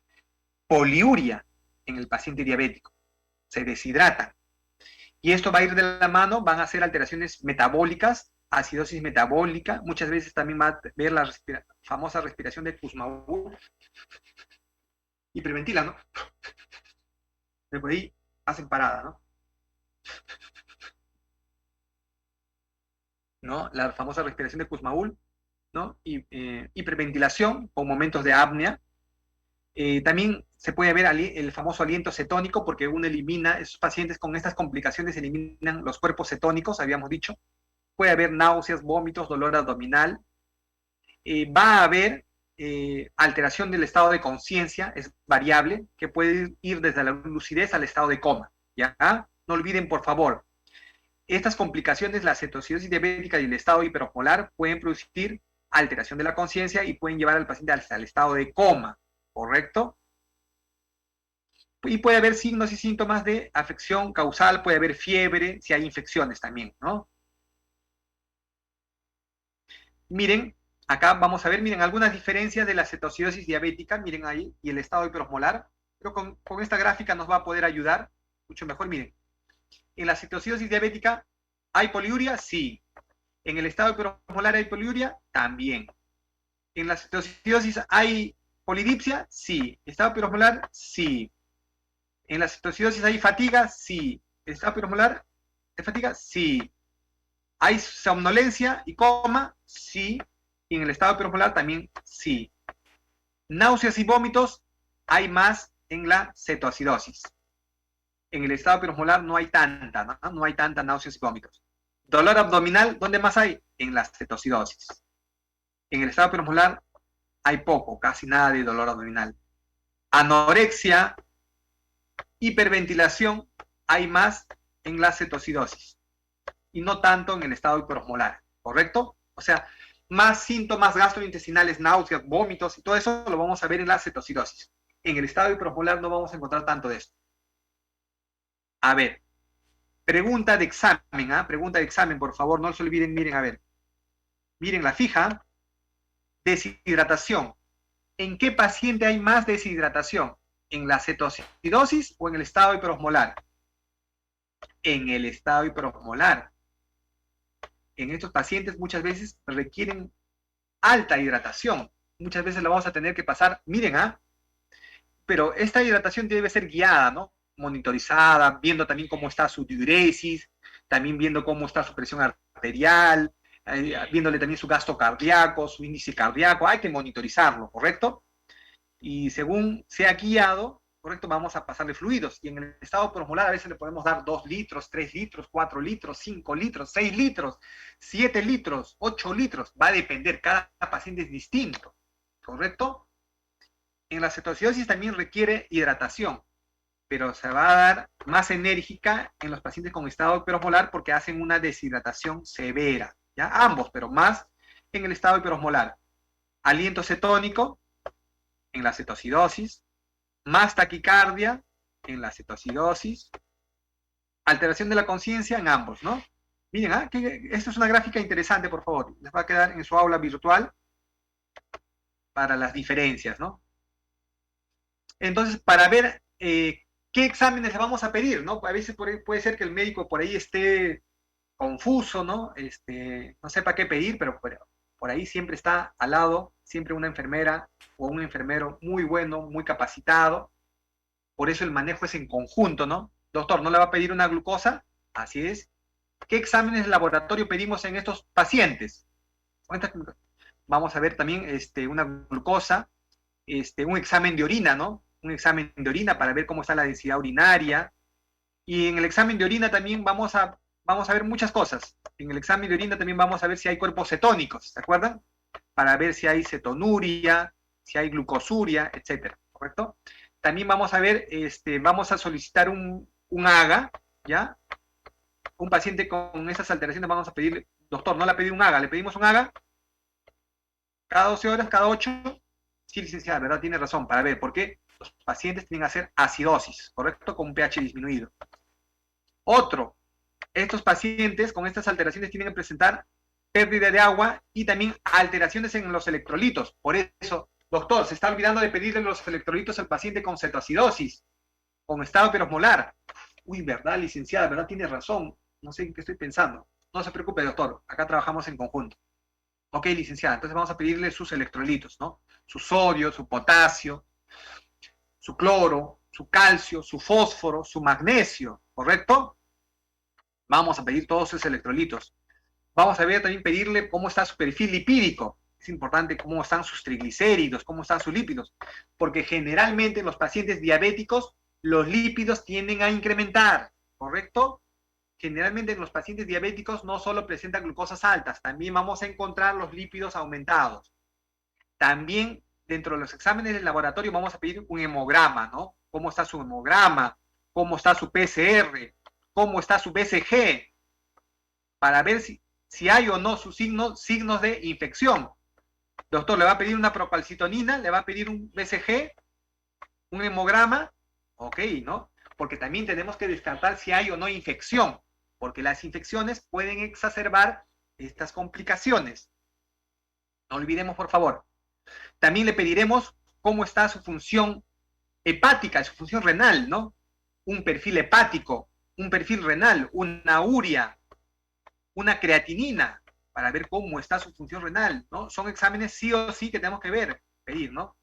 poliuria en el paciente diabético. Se deshidrata. Y esto va a ir de la mano, van a ser alteraciones metabólicas, acidosis metabólica, muchas veces también va a ver la famosa respiración de Kussmaul, hiperventila, ¿no? Pero por ahí hacen parada, ¿no? ¿No? La famosa respiración de Kussmaul, ¿no? Y hiperventilación con momentos de apnea. También se puede ver el famoso aliento cetónico, porque uno elimina, esos pacientes con estas complicaciones eliminan los cuerpos cetónicos, habíamos dicho. Puede haber náuseas, vómitos, dolor abdominal. Va a haber alteración del estado de conciencia, es variable, que puede ir desde la lucidez al estado de coma. ¿Ya? No olviden, por favor, estas complicaciones, la cetoacidosis diabética y el estado hiperosmolar, pueden producir alteración de la conciencia y pueden llevar al paciente al estado de coma, ¿correcto? Y puede haber signos y síntomas de afección causal, puede haber fiebre, si hay infecciones también, ¿no? Miren, acá vamos a ver, miren, algunas diferencias de la cetoacidosis diabética, miren ahí, y el estado hiperosmolar. Pero con esta gráfica nos va a poder ayudar mucho mejor, miren. En la cetoacidosis diabética, ¿hay poliuria? Sí. En el estado hiperosmolar hay poliuria, también. En la cetoacidosis hay polidipsia, sí. Estado hiperosmolar, sí. En la cetoacidosis hay fatiga, sí. Estado hiperosmolar de fatiga, sí. ¿Hay somnolencia y coma? Sí. Y en el estado hiperosmolar también, sí. Náuseas y vómitos, hay más en la cetoacidosis. En el estado hiperosmolar no hay tanta, ¿no? No hay tanta náuseas y vómitos. Dolor abdominal, ¿dónde más hay? En la cetoacidosis. En el estado hiperosmolar hay poco, casi nada de dolor abdominal. Anorexia, hiperventilación, hay más en la cetoacidosis y no tanto en el estado hiperosmolar, ¿correcto? O sea, más síntomas gastrointestinales, náuseas, vómitos y todo eso lo vamos a ver en la cetoacidosis. En el estado hiperosmolar no vamos a encontrar tanto de esto. A ver, pregunta de examen, ¿ah? Pregunta de examen, por favor, no se olviden, miren, a ver. Miren la fija, deshidratación. ¿En qué paciente hay más deshidratación? ¿En la cetoacidosis o en el estado hiperosmolar? En el estado hiperosmolar. En estos pacientes muchas veces requieren alta hidratación. Muchas veces la vamos a tener que pasar, miren, pero esta hidratación debe ser guiada, ¿no? Monitorizada, viendo también cómo está su diuresis, también viendo cómo está su presión arterial, viéndole también su gasto cardíaco, su índice cardíaco, hay que monitorizarlo, ¿correcto? Y según sea guiado, ¿correcto? Vamos a pasarle fluidos. Y en el estado hiperosmolar a veces le podemos dar 2 litros, 3 litros, 4 litros, 5 litros, 6 litros, 7 litros, 8 litros. Va a depender, cada paciente es distinto, ¿correcto? En la cetoacidosis también requiere hidratación, pero se va a dar más enérgica en los pacientes con estado hiperosmolar porque hacen una deshidratación severa, ¿ya? Ambos, pero más en el estado hiperosmolar. Aliento cetónico en la cetoacidosis, más taquicardia en la cetoacidosis, alteración de la conciencia en ambos, ¿no? Miren, esto es una gráfica interesante, por favor. Les va a quedar en su aula virtual para las diferencias, ¿no? Entonces, para ver qué exámenes le vamos a pedir, ¿no? A veces puede ser que el médico por ahí esté confuso, ¿no? No sepa qué pedir, pero por ahí siempre está al lado, siempre una enfermera o un enfermero muy bueno, muy capacitado. Por eso el manejo es en conjunto, ¿no? Doctor, ¿no le va a pedir una glucosa? Así es. ¿Qué exámenes de laboratorio pedimos en estos pacientes? Vamos a ver también una glucosa, un examen de orina, ¿no? Un examen de orina para ver cómo está la densidad urinaria. Y en el examen de orina también vamos a ver muchas cosas. En el examen de orina también vamos a ver si hay cuerpos cetónicos, ¿se acuerdan? Para ver si hay cetonuria, si hay glucosuria, etcétera, ¿correcto? También vamos a ver, vamos a solicitar un AGA, ¿ya? Un paciente con estas alteraciones vamos a pedir, doctor, no le pedí un AGA, le pedimos un AGA cada 12 horas, cada 8. Sí, licenciada, ¿verdad? Tiene razón, para ver por qué los pacientes tienen que hacer acidosis, ¿correcto? Con un pH disminuido. Otro, estos pacientes con estas alteraciones tienen que presentar pérdida de agua y también alteraciones en los electrolitos. Por eso, doctor, se está olvidando de pedirle los electrolitos al paciente con cetoacidosis, con estado hiperosmolar. Uy, ¿verdad, licenciada? ¿Verdad? Tiene razón. No sé en qué estoy pensando. No se preocupe, doctor. Acá trabajamos en conjunto. Ok, licenciada. Entonces vamos a pedirle sus electrolitos, ¿no? Su sodio, su potasio, su cloro, su calcio, su fósforo, su magnesio, ¿correcto? Vamos a pedir todos esos electrolitos. Vamos a ver también pedirle cómo está su perfil lipídico. Es importante cómo están sus triglicéridos, cómo están sus lípidos, porque generalmente en los pacientes diabéticos los lípidos tienden a incrementar, ¿correcto? Generalmente en los pacientes diabéticos no solo presentan glucosas altas, también vamos a encontrar los lípidos aumentados. También dentro de los exámenes del laboratorio vamos a pedir un hemograma, ¿no? ¿Cómo está su hemograma? ¿Cómo está su PCR? ¿Cómo está su BCG? Para ver si hay o no sus signos de infección. Doctor, le va a pedir una procalcitonina, le va a pedir un BCG, un hemograma, ok, ¿no? Porque también tenemos que descartar si hay o no infección, porque las infecciones pueden exacerbar estas complicaciones. No olvidemos, por favor. También le pediremos cómo está su función hepática, su función renal, ¿no? Un perfil hepático, un perfil renal, una urea, una creatinina, para ver cómo está su función renal, ¿no? Son exámenes sí o sí que tenemos que ver, pedir, ¿no?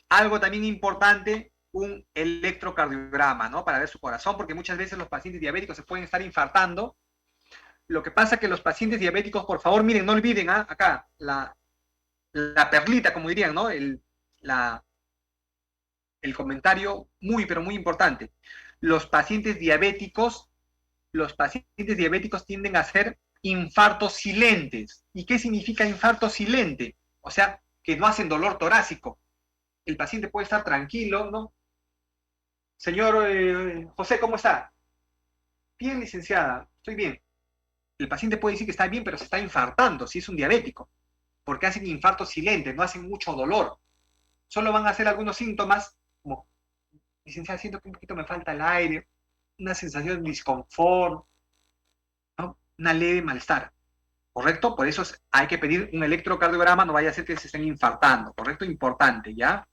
Algo también importante, un electrocardiograma, ¿no? Para ver su corazón, porque muchas veces los pacientes diabéticos se pueden estar infartando. Lo que pasa es que los pacientes diabéticos, por favor, miren, no olviden, acá, la perlita, como dirían, ¿no? El comentario muy, pero muy importante. Los pacientes diabéticos tienden a hacer infartos silentes. ¿Y qué significa infarto silente? O sea, que no hacen dolor torácico. El paciente puede estar tranquilo, ¿no? Señor José, ¿cómo está? Bien, licenciada, estoy bien. El paciente puede decir que está bien, pero se está infartando, si es un diabético, porque hacen infartos silentes, no hacen mucho dolor. Solo van a hacer algunos síntomas, como, licenciada, siento que un poquito me falta el aire, una sensación de disconfort, ¿no? Una leve malestar. ¿Correcto? Por eso hay que pedir un electrocardiograma, no vaya a ser que se estén infartando, ¿correcto? Importante, ¿ya?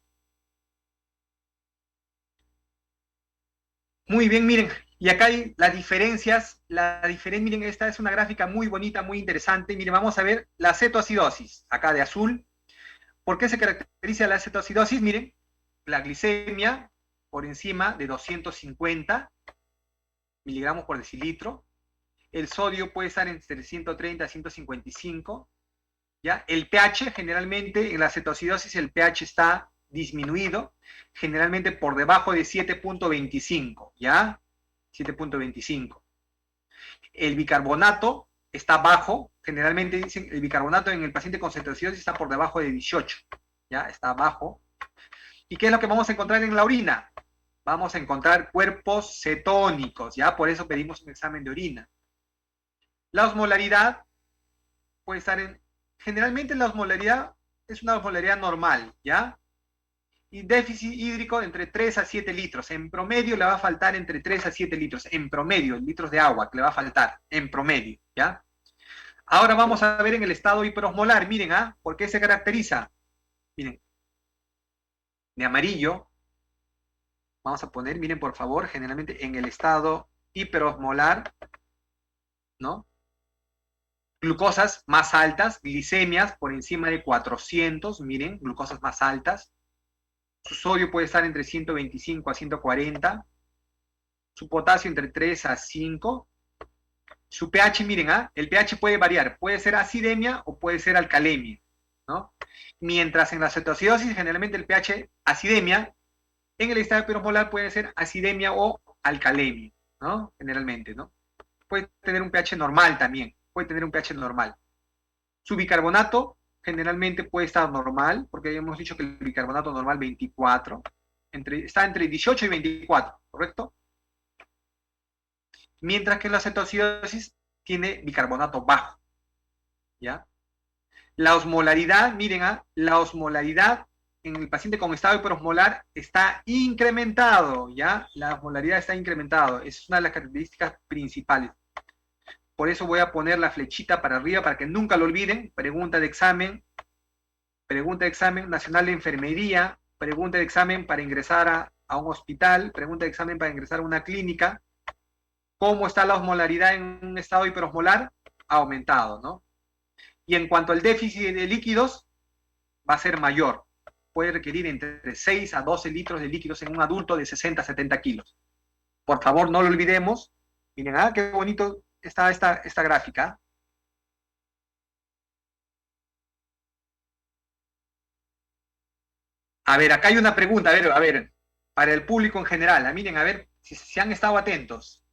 Muy bien, miren, y acá hay las diferencias, miren, esta es una gráfica muy bonita, muy interesante, miren, vamos a ver la cetoacidosis, acá de azul. ¿Por qué se caracteriza la cetoacidosis? Miren, la glicemia por encima de 250 miligramos por decilitro, el sodio puede estar entre 130 a 155, ¿ya? El pH, generalmente en la cetoacidosis el pH está disminuido, generalmente por debajo de 7.25, ¿ya? 7.25. El bicarbonato está bajo, generalmente dicen el bicarbonato en el paciente con cetoacidosis está por debajo de 18, ¿ya? Está bajo. ¿Y qué es lo que vamos a encontrar en la orina? Vamos a encontrar cuerpos cetónicos, ¿ya? Por eso pedimos un examen de orina. La osmolaridad puede estar en... Generalmente la osmolaridad es una osmolaridad normal, ¿ya? Y déficit hídrico entre 3 a 7 litros. En promedio le va a faltar entre 3 a 7 litros. En promedio, litros de agua que le va a faltar. En promedio, ¿ya? Ahora vamos a ver en el estado hiperosmolar. Miren, ¿por qué se caracteriza? Miren, de amarillo. Vamos a poner, miren por favor, generalmente en el estado hiperosmolar, ¿no? Glucosas más altas, glicemias por encima de 400, miren, glucosas más altas. Su sodio puede estar entre 125 a 140. Su potasio entre 3 a 5. Su pH, miren, el pH puede variar. Puede ser acidemia o puede ser alcalemia, ¿no? Mientras en la cetoacidosis generalmente el pH acidemia, en el estado hiperosmolar puede ser acidemia o alcalemia, ¿no? Generalmente, ¿no? Puede tener un pH normal también. Puede tener un pH normal. Su bicarbonato generalmente puede estar normal, porque hemos dicho que el bicarbonato normal 24, está entre 18 y 24, ¿correcto? Mientras que en la cetoacidosis tiene bicarbonato bajo, ¿ya? La osmolaridad, miren, la osmolaridad en el paciente con estado hiperosmolar está incrementado, ¿ya? La osmolaridad está incrementado, es una de las características principales. Por eso voy a poner la flechita para arriba para que nunca lo olviden. Pregunta de examen nacional de enfermería, pregunta de examen para ingresar a un hospital, pregunta de examen para ingresar a una clínica, cómo está la osmolaridad en un estado hiperosmolar, ha aumentado, ¿no? Y en cuanto al déficit de líquidos, va a ser mayor. Puede requerir entre 6 a 12 litros de líquidos en un adulto de 60 a 70 kilos. Por favor, no lo olvidemos. Miren, qué bonito está esta gráfica. A ver, acá hay una pregunta, a ver, para el público en general. Miren, a ver si han estado atentos.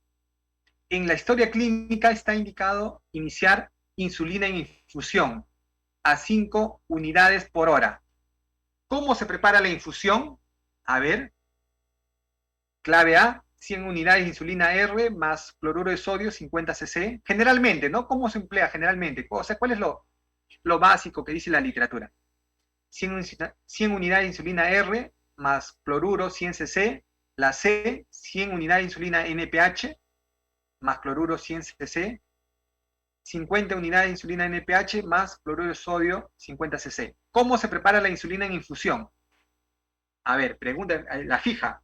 En la historia clínica está indicado iniciar insulina en infusión a 5 unidades por hora. ¿Cómo se prepara la infusión? A ver, clave A, 100 unidades de insulina R más cloruro de sodio, 50 cc. Generalmente, ¿no? ¿Cómo se emplea generalmente? O sea, ¿cuál es lo básico que dice la literatura? 100 unidades de insulina R más cloruro 100 cc. La C, 100 unidades de insulina NPH más cloruro 100 cc. 50 unidades de insulina NPH más cloruro de sodio 50 cc. ¿Cómo se prepara la insulina en infusión? A ver, pregunta, la fija.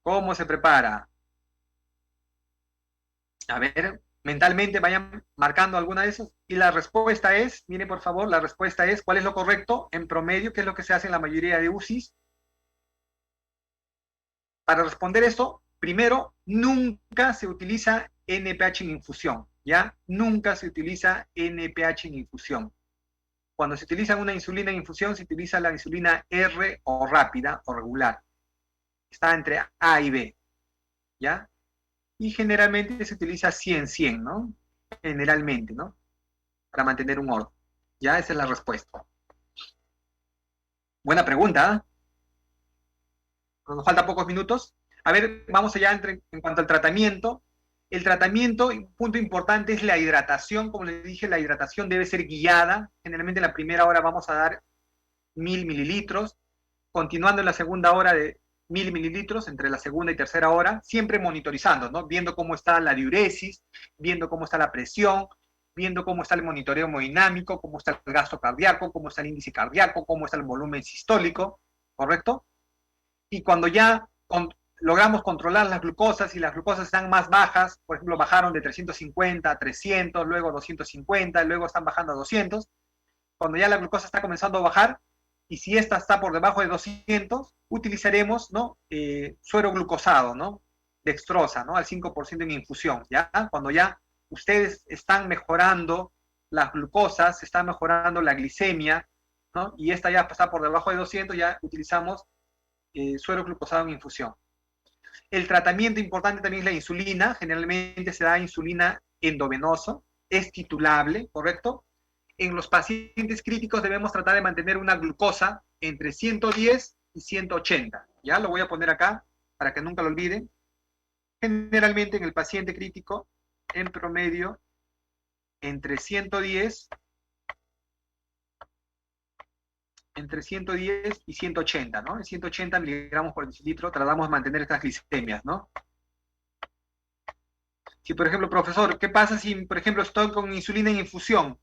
¿Cómo se prepara? A ver, mentalmente vayan marcando alguna de esas. Y la respuesta es, miren por favor, la respuesta es, ¿cuál es lo correcto? En promedio, ¿qué es lo que se hace en la mayoría de UCIs? Para responder esto, primero, nunca se utiliza NPH en infusión, ¿ya? Nunca se utiliza NPH en infusión. Cuando se utiliza una insulina en infusión, se utiliza la insulina R o rápida o regular. Está entre A y B, ¿ya? Y generalmente se utiliza 100-100, ¿no? Generalmente, ¿no? Para mantener un orden. Ya, esa es la respuesta. Buena pregunta, ¿eh? Nos faltan pocos minutos. A ver, vamos allá en cuanto al tratamiento. El tratamiento, un punto importante es la hidratación. Como les dije, la hidratación debe ser guiada. Generalmente en la primera hora vamos a dar 1000 mililitros. Continuando en la segunda hora de 1000 mililitros, entre la segunda y tercera hora, siempre monitorizando, ¿no? Viendo cómo está la diuresis, viendo cómo está la presión, viendo cómo está el monitoreo hemodinámico, cómo está el gasto cardíaco, cómo está el índice cardíaco, cómo está el volumen sistólico, ¿correcto? Y cuando ya logramos controlar las glucosas y las glucosas están más bajas, por ejemplo, bajaron de 350 a 300, luego 250, luego están bajando a 200, cuando ya la glucosa está comenzando a bajar, y si esta está por debajo de 200, utilizaremos, ¿no? Suero glucosado, ¿no? Dextrosa, ¿no? Al 5% en infusión, ¿ya? Cuando ya ustedes están mejorando las glucosas, están mejorando la glicemia, ¿no? Y esta ya está por debajo de 200, ya utilizamos suero glucosado en infusión. El tratamiento importante también es la insulina. Generalmente se da insulina endovenoso, es titulable, ¿correcto? En los pacientes críticos debemos tratar de mantener una glucosa entre 110 y 180. Ya lo voy a poner acá para que nunca lo olviden. Generalmente en el paciente crítico, en promedio, entre 110 y 180, ¿no? En 180 miligramos por decilitro tratamos de mantener estas glicemias, ¿no? Si, por ejemplo, profesor, ¿qué pasa si, por ejemplo, estoy con insulina en infusión?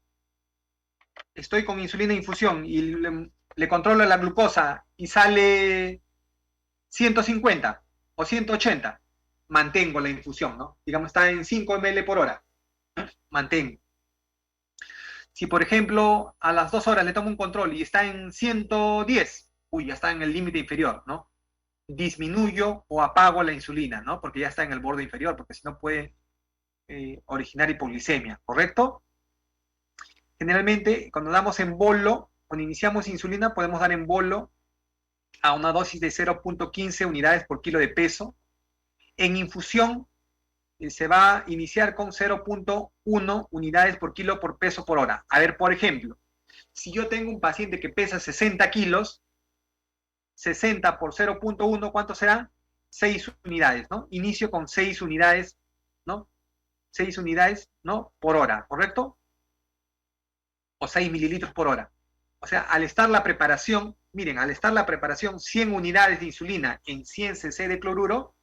Estoy con insulina en infusión y le controlo la glucosa y sale 150 o 180, mantengo la infusión, ¿no? Digamos, está en 5 ml por hora, mantengo. Si, por ejemplo, a las 2 horas le tomo un control y está en 110, uy, ya está en el límite inferior, ¿no? Disminuyo o apago la insulina, ¿no? Porque ya está en el borde inferior, porque si no puede originar hipoglicemia, ¿correcto? Generalmente, cuando damos en bolo, cuando iniciamos insulina, podemos dar en bolo a una dosis de 0.15 unidades por kilo de peso. En infusión, se va a iniciar con 0.1 unidades por kilo por peso por hora. A ver, por ejemplo, si yo tengo un paciente que pesa 60 kilos, 60 por 0.1, ¿cuánto será? 6 unidades, ¿no? Inicio con 6 unidades, ¿no? 6 unidades, ¿no? Por hora, ¿correcto? O 6 mililitros por hora. O sea, al estar la preparación, miren, al estar la preparación 100 unidades de insulina en 100 cc de cloruro,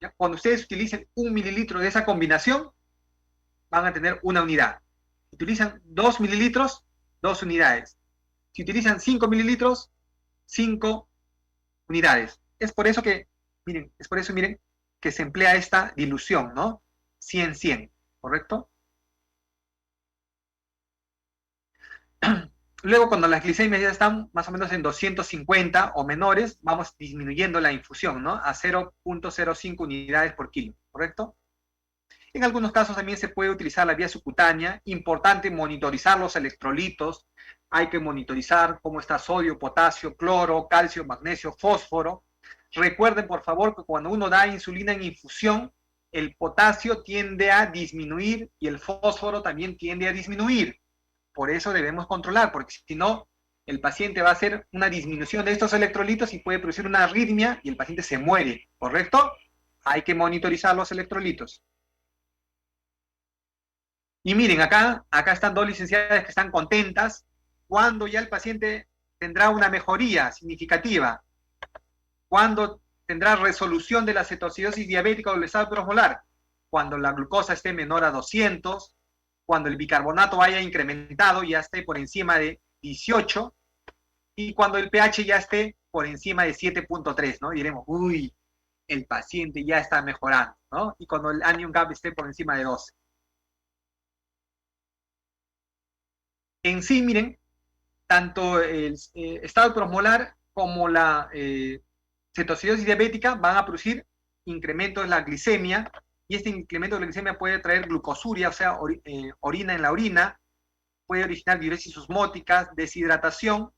¿ya? Cuando ustedes utilicen 1 mililitro de esa combinación, van a tener una unidad. Si utilizan 2 mililitros, 2 unidades. Si utilizan 5 mililitros, 5 unidades. Es por eso que Miren, es por eso, miren, que se emplea esta dilución, ¿no? 100-100, ¿correcto? Luego, cuando las glicemias ya están más o menos en 250 o menores, vamos disminuyendo la infusión, ¿no? A 0.05 unidades por kilo, ¿correcto? En algunos casos también se puede utilizar la vía subcutánea. Importante monitorizar los electrolitos. Hay que monitorizar cómo está sodio, potasio, cloro, calcio, magnesio, fósforo. Recuerden, por favor, que cuando uno da insulina en infusión, el potasio tiende a disminuir y el fósforo también tiende a disminuir. Por eso debemos controlar, porque si no, el paciente va a hacer una disminución de estos electrolitos y puede producir una arritmia y el paciente se muere, ¿correcto? Hay que monitorizar los electrolitos. Y miren, acá están dos licenciadas que están contentas cuando ya el paciente tendrá una mejoría significativa, cuando tendrá resolución de la cetoacidosis diabética o del estado hiperosmolar, cuando la glucosa esté menor a 200, cuando el bicarbonato haya incrementado y ya esté por encima de 18, y cuando el pH ya esté por encima de 7.3, ¿no? Y diremos, uy, el paciente ya está mejorando, ¿no? Y cuando el anion gap esté por encima de 12. En sí, miren, tanto el estado hiperosmolar como la cetoacidosis diabética van a producir incremento de la glicemia, y este incremento de la glicemia puede traer glucosuria, o sea, orina en la orina, puede originar diuresis osmóticas, deshidratación,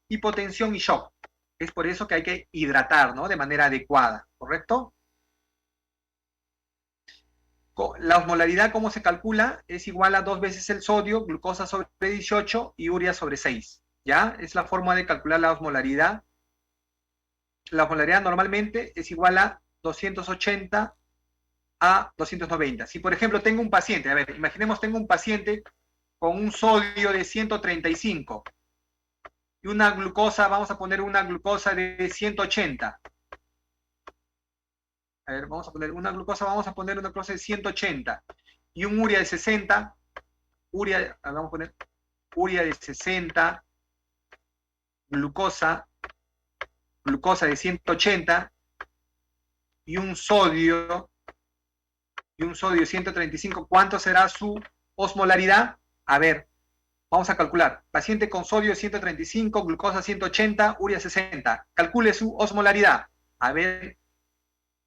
hipotensión y shock. Es por eso que hay que hidratar, ¿no? De manera adecuada, ¿correcto? La osmolaridad, ¿cómo se calcula? Es igual a 2 veces el sodio, glucosa sobre 18 y urea sobre 6. ¿Ya? Es la forma de calcular la osmolaridad. La osmolaridad normalmente es igual a 280 a 290. Si, por ejemplo, tengo un paciente, a ver, imaginemos tengo un paciente con un sodio de 135 y una glucosa, vamos a poner una glucosa de 180. A ver, vamos a poner una glucosa de 180 y un urea de 60, vamos a poner urea de 60, glucosa de 180 y un sodio de 135, ¿cuánto será su osmolaridad? A ver, vamos a calcular. Paciente con sodio de 135, glucosa 180, urea 60. Calcule su osmolaridad. A ver,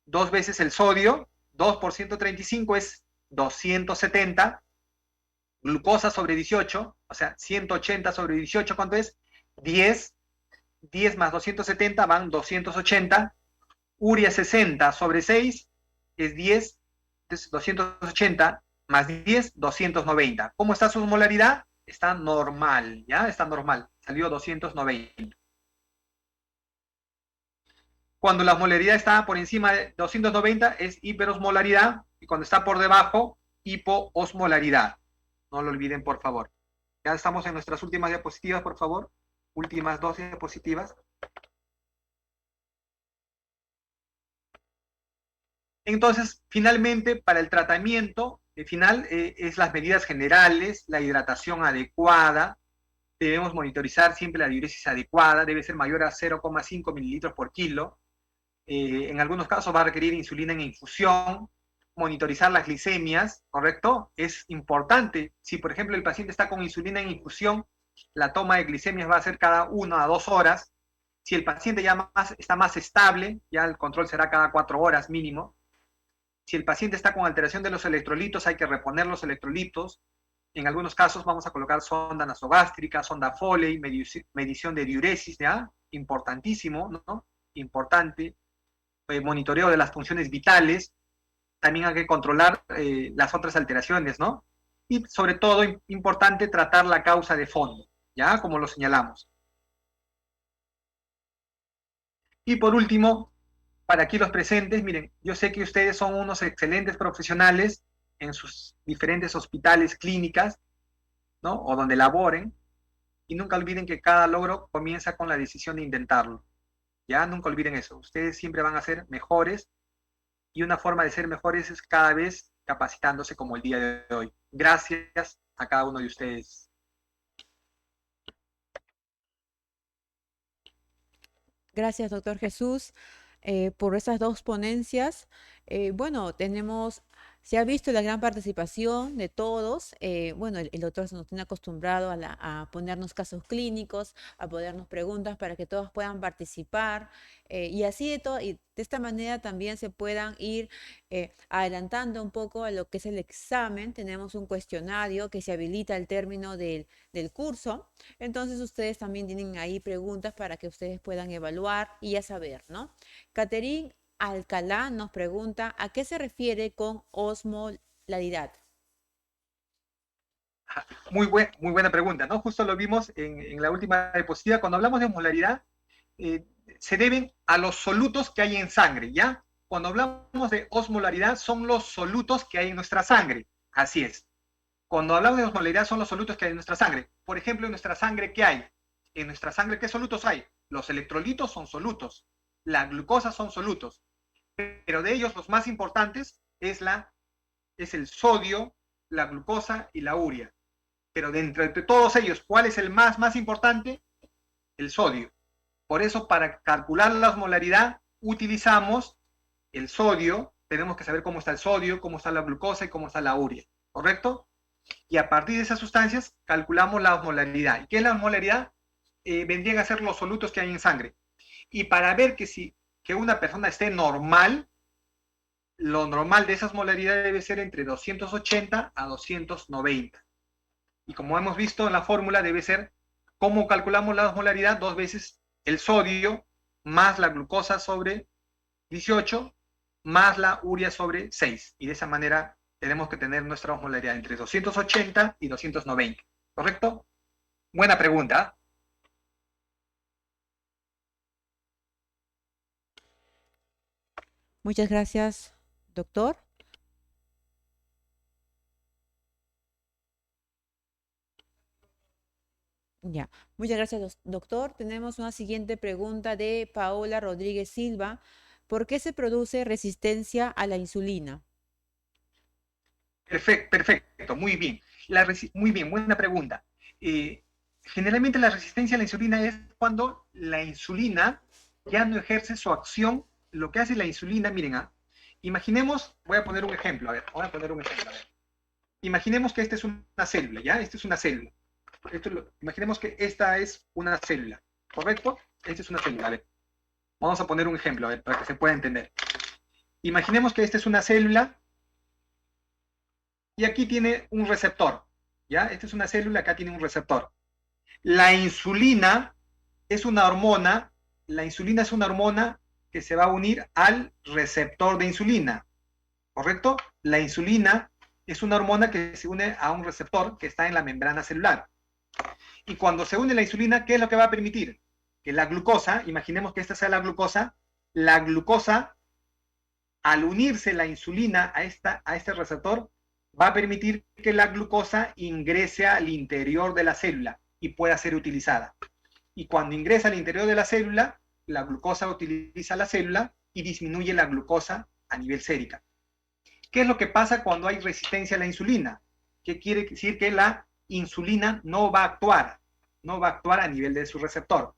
2 veces el sodio, 2 por 135 es 270. Glucosa sobre 18, o sea, 180 sobre 18, ¿cuánto es? 10. 10 más 270 van 280. Urea 60 sobre 6 es 10. Entonces, 280 más 10, 290. ¿Cómo está su osmolaridad? Está normal, ¿ya? Está normal. Salió 290. Cuando la osmolaridad está por encima de 290 es hiperosmolaridad, y cuando está por debajo, hipoosmolaridad. No lo olviden, por favor. Ya estamos en nuestras últimas diapositivas, por favor. Últimas 2 diapositivas. Entonces, finalmente, para el tratamiento final es las medidas generales, la hidratación adecuada, debemos monitorizar siempre la diuresis adecuada, debe ser mayor a 0,5 mililitros por kilo. En algunos casos va a requerir insulina en infusión, monitorizar las glicemias, ¿correcto? Es importante. Si, por ejemplo, el paciente está con insulina en infusión, la toma de glicemias va a ser cada 1 a 2 horas. Si el paciente ya está más estable, ya el control será cada 4 horas mínimo. Si el paciente está con alteración de los electrolitos, hay que reponer los electrolitos. En algunos casos vamos a colocar sonda nasogástrica, sonda Foley, medición de diuresis, ¿ya? Importantísimo, ¿no? Importante. Monitoreo de las funciones vitales. También hay que controlar las otras alteraciones, ¿no? Y sobre todo, importante, tratar la causa de fondo, ¿ya? Como lo señalamos. Y por último, para aquí los presentes, miren, yo sé que ustedes son unos excelentes profesionales en sus diferentes hospitales, clínicas, ¿no? O donde laboren, y nunca olviden que cada logro comienza con la decisión de intentarlo. Ya, nunca olviden eso. Ustedes siempre van a ser mejores, y una forma de ser mejores es cada vez capacitándose como el día de hoy. Gracias a cada uno de ustedes. Gracias, doctor Jesús. por esas dos ponencias. Bueno, se ha visto la gran participación de todos. Bueno, el doctor se nos tiene acostumbrado a ponernos casos clínicos, a ponernos preguntas para que todos puedan participar. Y así y de esta manera también se puedan ir adelantando un poco a lo que es el examen. Tenemos un cuestionario que se habilita al término del curso. Entonces ustedes también tienen ahí preguntas para que ustedes puedan evaluar y ya saber, ¿no? Caterín Alcalá nos pregunta, ¿a qué se refiere con osmolaridad? Muy buena pregunta, ¿no? Justo lo vimos en la última diapositiva. Cuando hablamos de osmolaridad, eh, se deben a los solutos que hay en sangre, ¿ya? Cuando hablamos de osmolaridad, son los solutos que hay en nuestra sangre. Así es. Cuando hablamos de osmolaridad, son los solutos que hay en nuestra sangre. Por ejemplo, en nuestra sangre, ¿qué hay? En nuestra sangre, ¿qué solutos hay? Los electrolitos son solutos. La glucosa son solutos. Pero de ellos, los más importantes es el sodio, la glucosa y la urea. Pero de entre todos ellos, ¿cuál es el más importante? El sodio. Por eso, para calcular la osmolaridad, utilizamos el sodio. Tenemos que saber cómo está el sodio, cómo está la glucosa y cómo está la urea, ¿correcto? Y a partir de esas sustancias, calculamos la osmolaridad. ¿Y qué es la osmolaridad? Vendrían a ser los solutos que hay en sangre. Y para ver que una persona esté normal, lo normal de esa osmolaridad debe ser entre 280 a 290. Y como hemos visto en la fórmula, debe ser, ¿cómo calculamos la osmolaridad? 2 veces el sodio más la glucosa sobre 18 más la urea sobre 6. Y de esa manera tenemos que tener nuestra osmolaridad entre 280 y 290. ¿Correcto? Buena pregunta. Muchas gracias, doctor. Ya, muchas gracias, doctor. Tenemos una siguiente pregunta de Paola Rodríguez Silva. ¿Por qué se produce resistencia a la insulina? Perfecto, muy bien. Muy bien, buena pregunta. Generalmente la resistencia a la insulina es cuando la insulina ya no ejerce su acción. Lo que hace la insulina, miren, imaginemos, voy a poner un ejemplo, a ver. Imaginemos que esta es una célula, ¿ya? Esta es una célula. Imaginemos que esta es una célula, ¿correcto? Esta es una célula, a ver. Vamos a poner un ejemplo, a ver, para que se pueda entender. Imaginemos que esta es una célula y aquí tiene un receptor, ¿ya? Esta es una célula, acá tiene un receptor. La insulina es una hormona, que se va a unir al receptor de insulina, ¿correcto? La insulina es una hormona que se une a un receptor que está en la membrana celular. Y cuando se une la insulina, ¿qué es lo que va a permitir? Que la glucosa, imaginemos que esta sea la glucosa, al unirse la insulina a este receptor, va a permitir que la glucosa ingrese al interior de la célula y pueda ser utilizada. Y cuando ingresa al interior de la célula, la glucosa utiliza la célula y disminuye la glucosa a nivel sérica. ¿Qué es lo que pasa cuando hay resistencia a la insulina? ¿Qué quiere decir? Que la insulina no va a actuar a nivel de su receptor.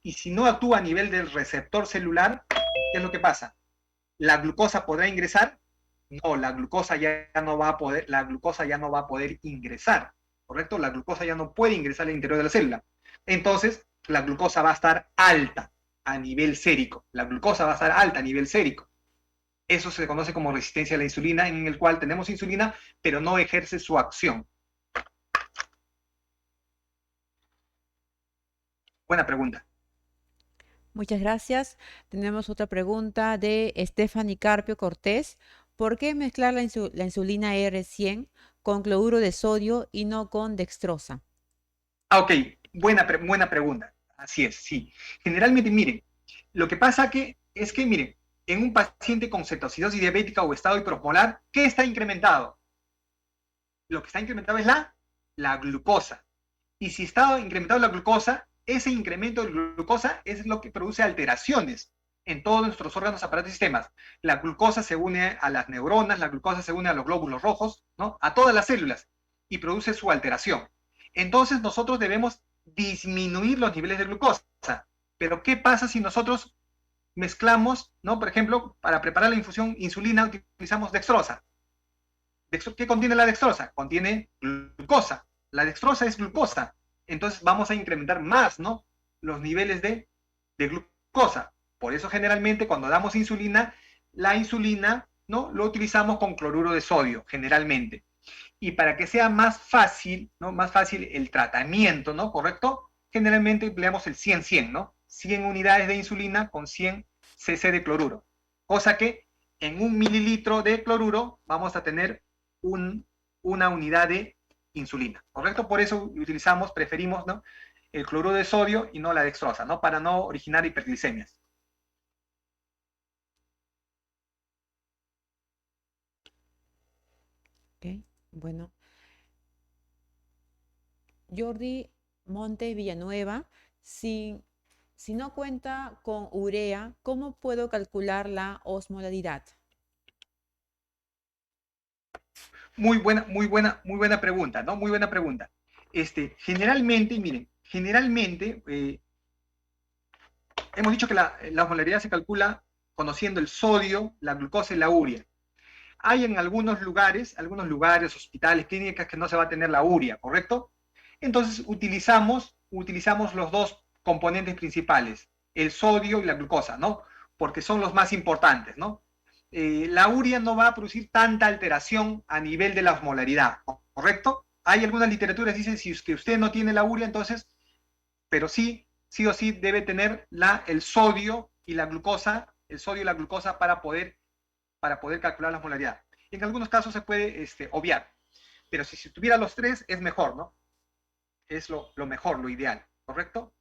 Y si no actúa a nivel del receptor celular, ¿qué es lo que pasa? ¿La glucosa podrá ingresar? No, la glucosa ya no va a poder ingresar, ¿correcto? La glucosa ya no puede ingresar al interior de la célula. Entonces, la glucosa va a estar alta a nivel sérico. Eso se conoce como resistencia a la insulina, en el cual tenemos insulina, pero no ejerce su acción. Buena pregunta. Muchas gracias. Tenemos otra pregunta de Stephanie Carpio Cortés. ¿Por qué mezclar la insulina R100 con cloruro de sodio y no con dextrosa? Ok, buena pregunta. Así es, sí. Generalmente, miren, lo que pasa es que, miren, en un paciente con cetoacidosis diabética o estado hiperosmolar, ¿qué está incrementado? Lo que está incrementado es la glucosa. Y si está incrementado la glucosa, ese incremento de glucosa es lo que produce alteraciones en todos nuestros órganos, aparatos y sistemas. La glucosa se une a las neuronas, la glucosa se une a los glóbulos rojos, ¿no? A todas las células y produce su alteración. Entonces nosotros debemos disminuir los niveles de glucosa. Pero ¿qué pasa si nosotros mezclamos, ¿no? Por ejemplo, para preparar la infusión insulina utilizamos dextrosa. ¿Qué contiene la dextrosa? Contiene glucosa. La dextrosa es glucosa. Entonces vamos a incrementar más, ¿no? Los niveles de glucosa. Por eso generalmente cuando damos insulina, la insulina, ¿no? Lo utilizamos con cloruro de sodio, generalmente. Y para que sea más fácil, ¿no? Más fácil el tratamiento, ¿no? ¿Correcto? Generalmente empleamos el 100-100, ¿no? 100 unidades de insulina con 100 cc de cloruro. Cosa que en 1 mililitro de cloruro vamos a tener una unidad de insulina, ¿correcto? Por eso utilizamos, preferimos, ¿no? El cloruro de sodio y no la dextrosa, ¿no? Para no originar hiperglicemias. Ok, bueno. Jordi Montes Villanueva, si no cuenta con urea, ¿cómo puedo calcular la osmolaridad? Muy buena pregunta, ¿no? Muy buena pregunta. Generalmente, miren, generalmente hemos dicho que la osmolaridad se calcula conociendo el sodio, la glucosa y la urea. Hay en algunos lugares, hospitales, clínicas, que no se va a tener la urea, ¿correcto? Entonces utilizamos los dos componentes principales, el sodio y la glucosa, ¿no? Porque son los más importantes, ¿no? La urea no va a producir tanta alteración a nivel de la osmolaridad, ¿correcto? Hay algunas literaturas que dicen si usted no tiene la urea, entonces, pero sí o sí debe tener el sodio y la glucosa, para poder calcular la osmolaridad. En algunos casos se puede obviar, pero si tuviera los tres es mejor, ¿no? Es lo mejor, lo ideal, ¿correcto?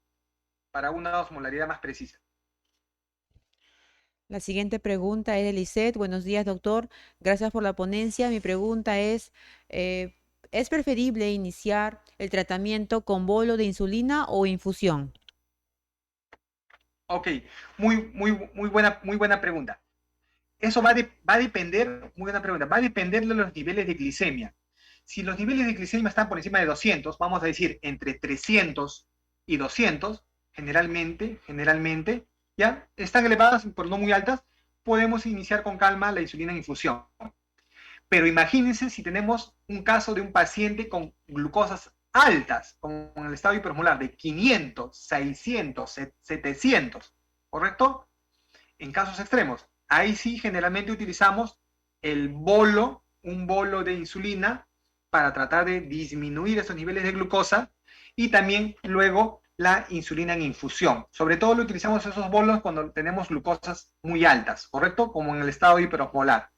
Para una osmolaridad más precisa. La siguiente pregunta es de Lisette. Buenos días, doctor. Gracias por la ponencia. Mi pregunta eh, ¿es preferible iniciar el tratamiento con bolo de insulina o infusión? Ok, muy buena pregunta. Eso va a depender, muy buena pregunta, va a depender de los niveles de glicemia. Si los niveles de glicemia están por encima de 200, vamos a decir entre 300 y 200, generalmente, ya están elevadas, pero no muy altas, podemos iniciar con calma la insulina en infusión. Pero imagínense si tenemos un caso de un paciente con glucosas altas, con el estado hipermolar de 500, 600, 700, ¿correcto? En casos extremos. Ahí sí generalmente utilizamos un bolo de insulina para tratar de disminuir esos niveles de glucosa y también luego la insulina en infusión. Sobre todo lo utilizamos esos bolos cuando tenemos glucosas muy altas, ¿correcto? Como en el estado hiperosmolar.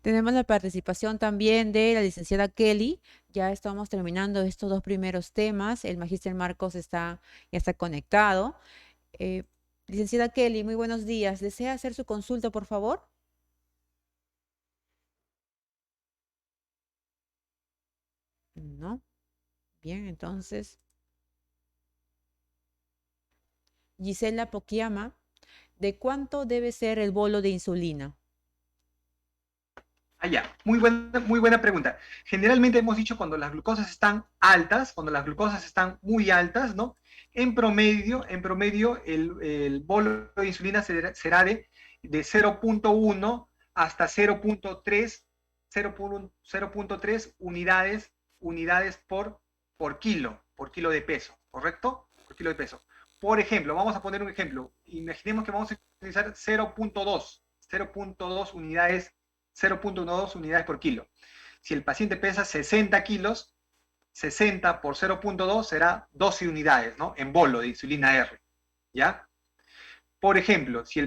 Tenemos la participación también de la licenciada Kelly. Ya estamos terminando estos dos primeros temas. El magíster Marcos ya está conectado. Eh, Licenciada Kelly, muy buenos días. ¿Desea hacer su consulta, por favor? No. Bien, entonces, Gisela Poquiama, ¿de cuánto debe ser el bolo de insulina? Ya, muy buena pregunta. Generalmente hemos dicho cuando las glucosas están altas, cuando las glucosas están muy altas, ¿no? En promedio el bolo de insulina será de 0.1 hasta 0.3 unidades por kilo de peso, ¿correcto? Por kilo de peso. Por ejemplo, vamos a poner un ejemplo. Imaginemos que vamos a utilizar 0.2 unidades 0.12 unidades por kilo. Si el paciente pesa 60 kilos, 60 por 0.2 será 12 unidades, ¿no? En bolo de insulina R, ¿ya? Por ejemplo, si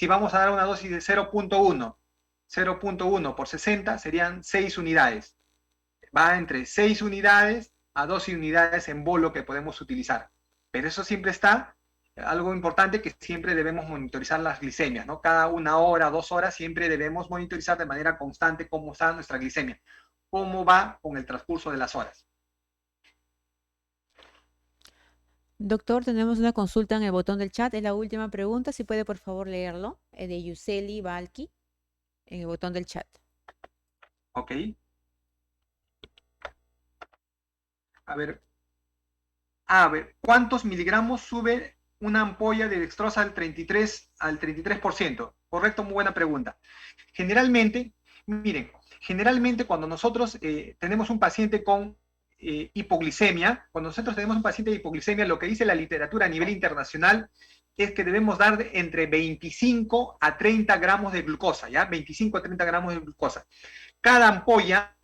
vamos a dar una dosis de 0.1 por 60 serían 6 unidades. Va entre 6 unidades a 12 unidades en bolo que podemos utilizar. Pero eso siempre está, algo importante que siempre debemos monitorizar las glicemias, ¿no? Cada 1 hora, 2 horas, siempre debemos monitorizar de manera constante cómo está nuestra glicemia, cómo va con el transcurso de las horas. Doctor, tenemos una consulta en el botón del chat. Es la última pregunta. Si puede, por favor, leerlo. Es de Yuseli Balki en el botón del chat. ¿Ok? A ver, A ver, ¿cuántos miligramos sube una ampolla de dextrosa al 33%? Correcto, muy buena pregunta. Generalmente, miren, generalmente cuando nosotros tenemos un paciente con hipoglicemia, cuando nosotros tenemos un paciente de hipoglicemia, lo que dice la literatura a nivel internacional es que debemos dar entre 25 a 30 gramos de glucosa, ¿ya? 25 a 30 gramos de glucosa. Cada ampolla,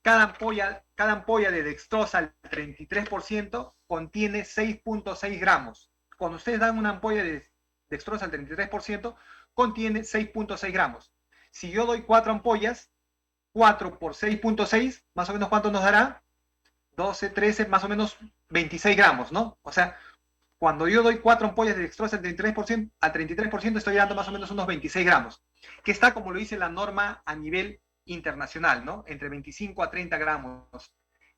cada ampolla de dextrosa al 33% contiene 6.6 gramos. Cuando ustedes dan una ampolla de dextrosa al 33%, contiene 6.6 gramos. Si yo doy 4 ampollas, 4 por 6.6, más o menos ¿cuánto nos dará? 12, 13, más o menos 26 gramos, ¿no? O sea, cuando yo doy 4 ampollas de dextrosa al 33%, estoy dando más o menos unos 26 gramos, que está, como lo dice la norma a nivel internacional, ¿no? Entre 25 a 30 gramos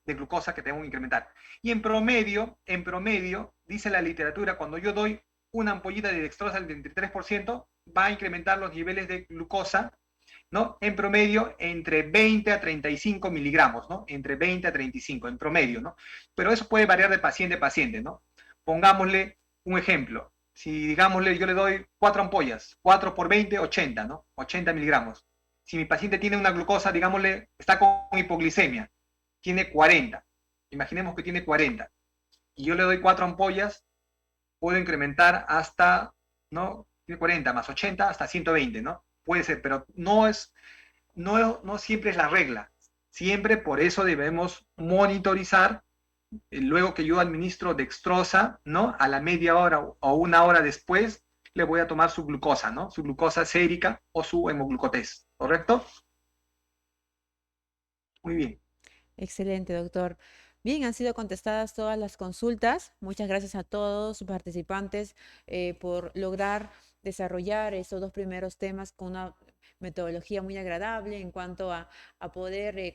de glucosa que tengo que incrementar. Y en promedio, dice la literatura, cuando yo doy una ampollita de dextrosa al 33%, va a incrementar los niveles de glucosa, ¿no? En promedio, entre 20 a 35 miligramos, ¿no? Entre 20 a 35, en promedio, ¿no? Pero eso puede variar de paciente a paciente, ¿no? Pongámosle un ejemplo. Si, digámosle, yo le doy 4 ampollas, 4 por 20, 80, ¿no? 80 miligramos. Si mi paciente tiene una glucosa, digámosle, está con hipoglicemia, tiene 40. Imaginemos que tiene 40. Y yo le doy 4 ampollas, puedo incrementar hasta, ¿no? Tiene 40 más 80, hasta 120, ¿no? Puede ser, pero no siempre es la regla. Siempre por eso debemos monitorizar. Luego que yo administro dextrosa, ¿no? A la media hora o una hora después, le voy a tomar su glucosa, ¿no? Su glucosa sérica o su hemoglucotés, ¿correcto? Muy bien. Excelente, doctor. Bien, han sido contestadas todas las consultas. Muchas gracias a todos los participantes por lograr desarrollar esos dos primeros temas con una metodología muy agradable en cuanto a poder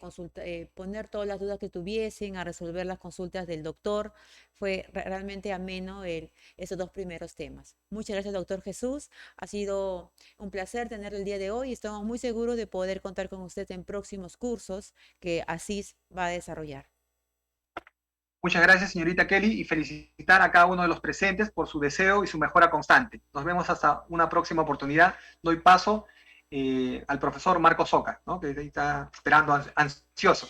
poner todas las dudas que tuviesen, a resolver las consultas del doctor. Fue realmente ameno esos dos primeros temas. Muchas gracias, doctor Jesús. Ha sido un placer tenerlo el día de hoy y estamos muy seguros de poder contar con usted en próximos cursos que ASIS va a desarrollar. Muchas gracias, señorita Kelly, y felicitar a cada uno de los presentes por su deseo y su mejora constante. Nos vemos hasta una próxima oportunidad. Doy paso al profesor Marco Soca, ¿no? Que está esperando ansioso.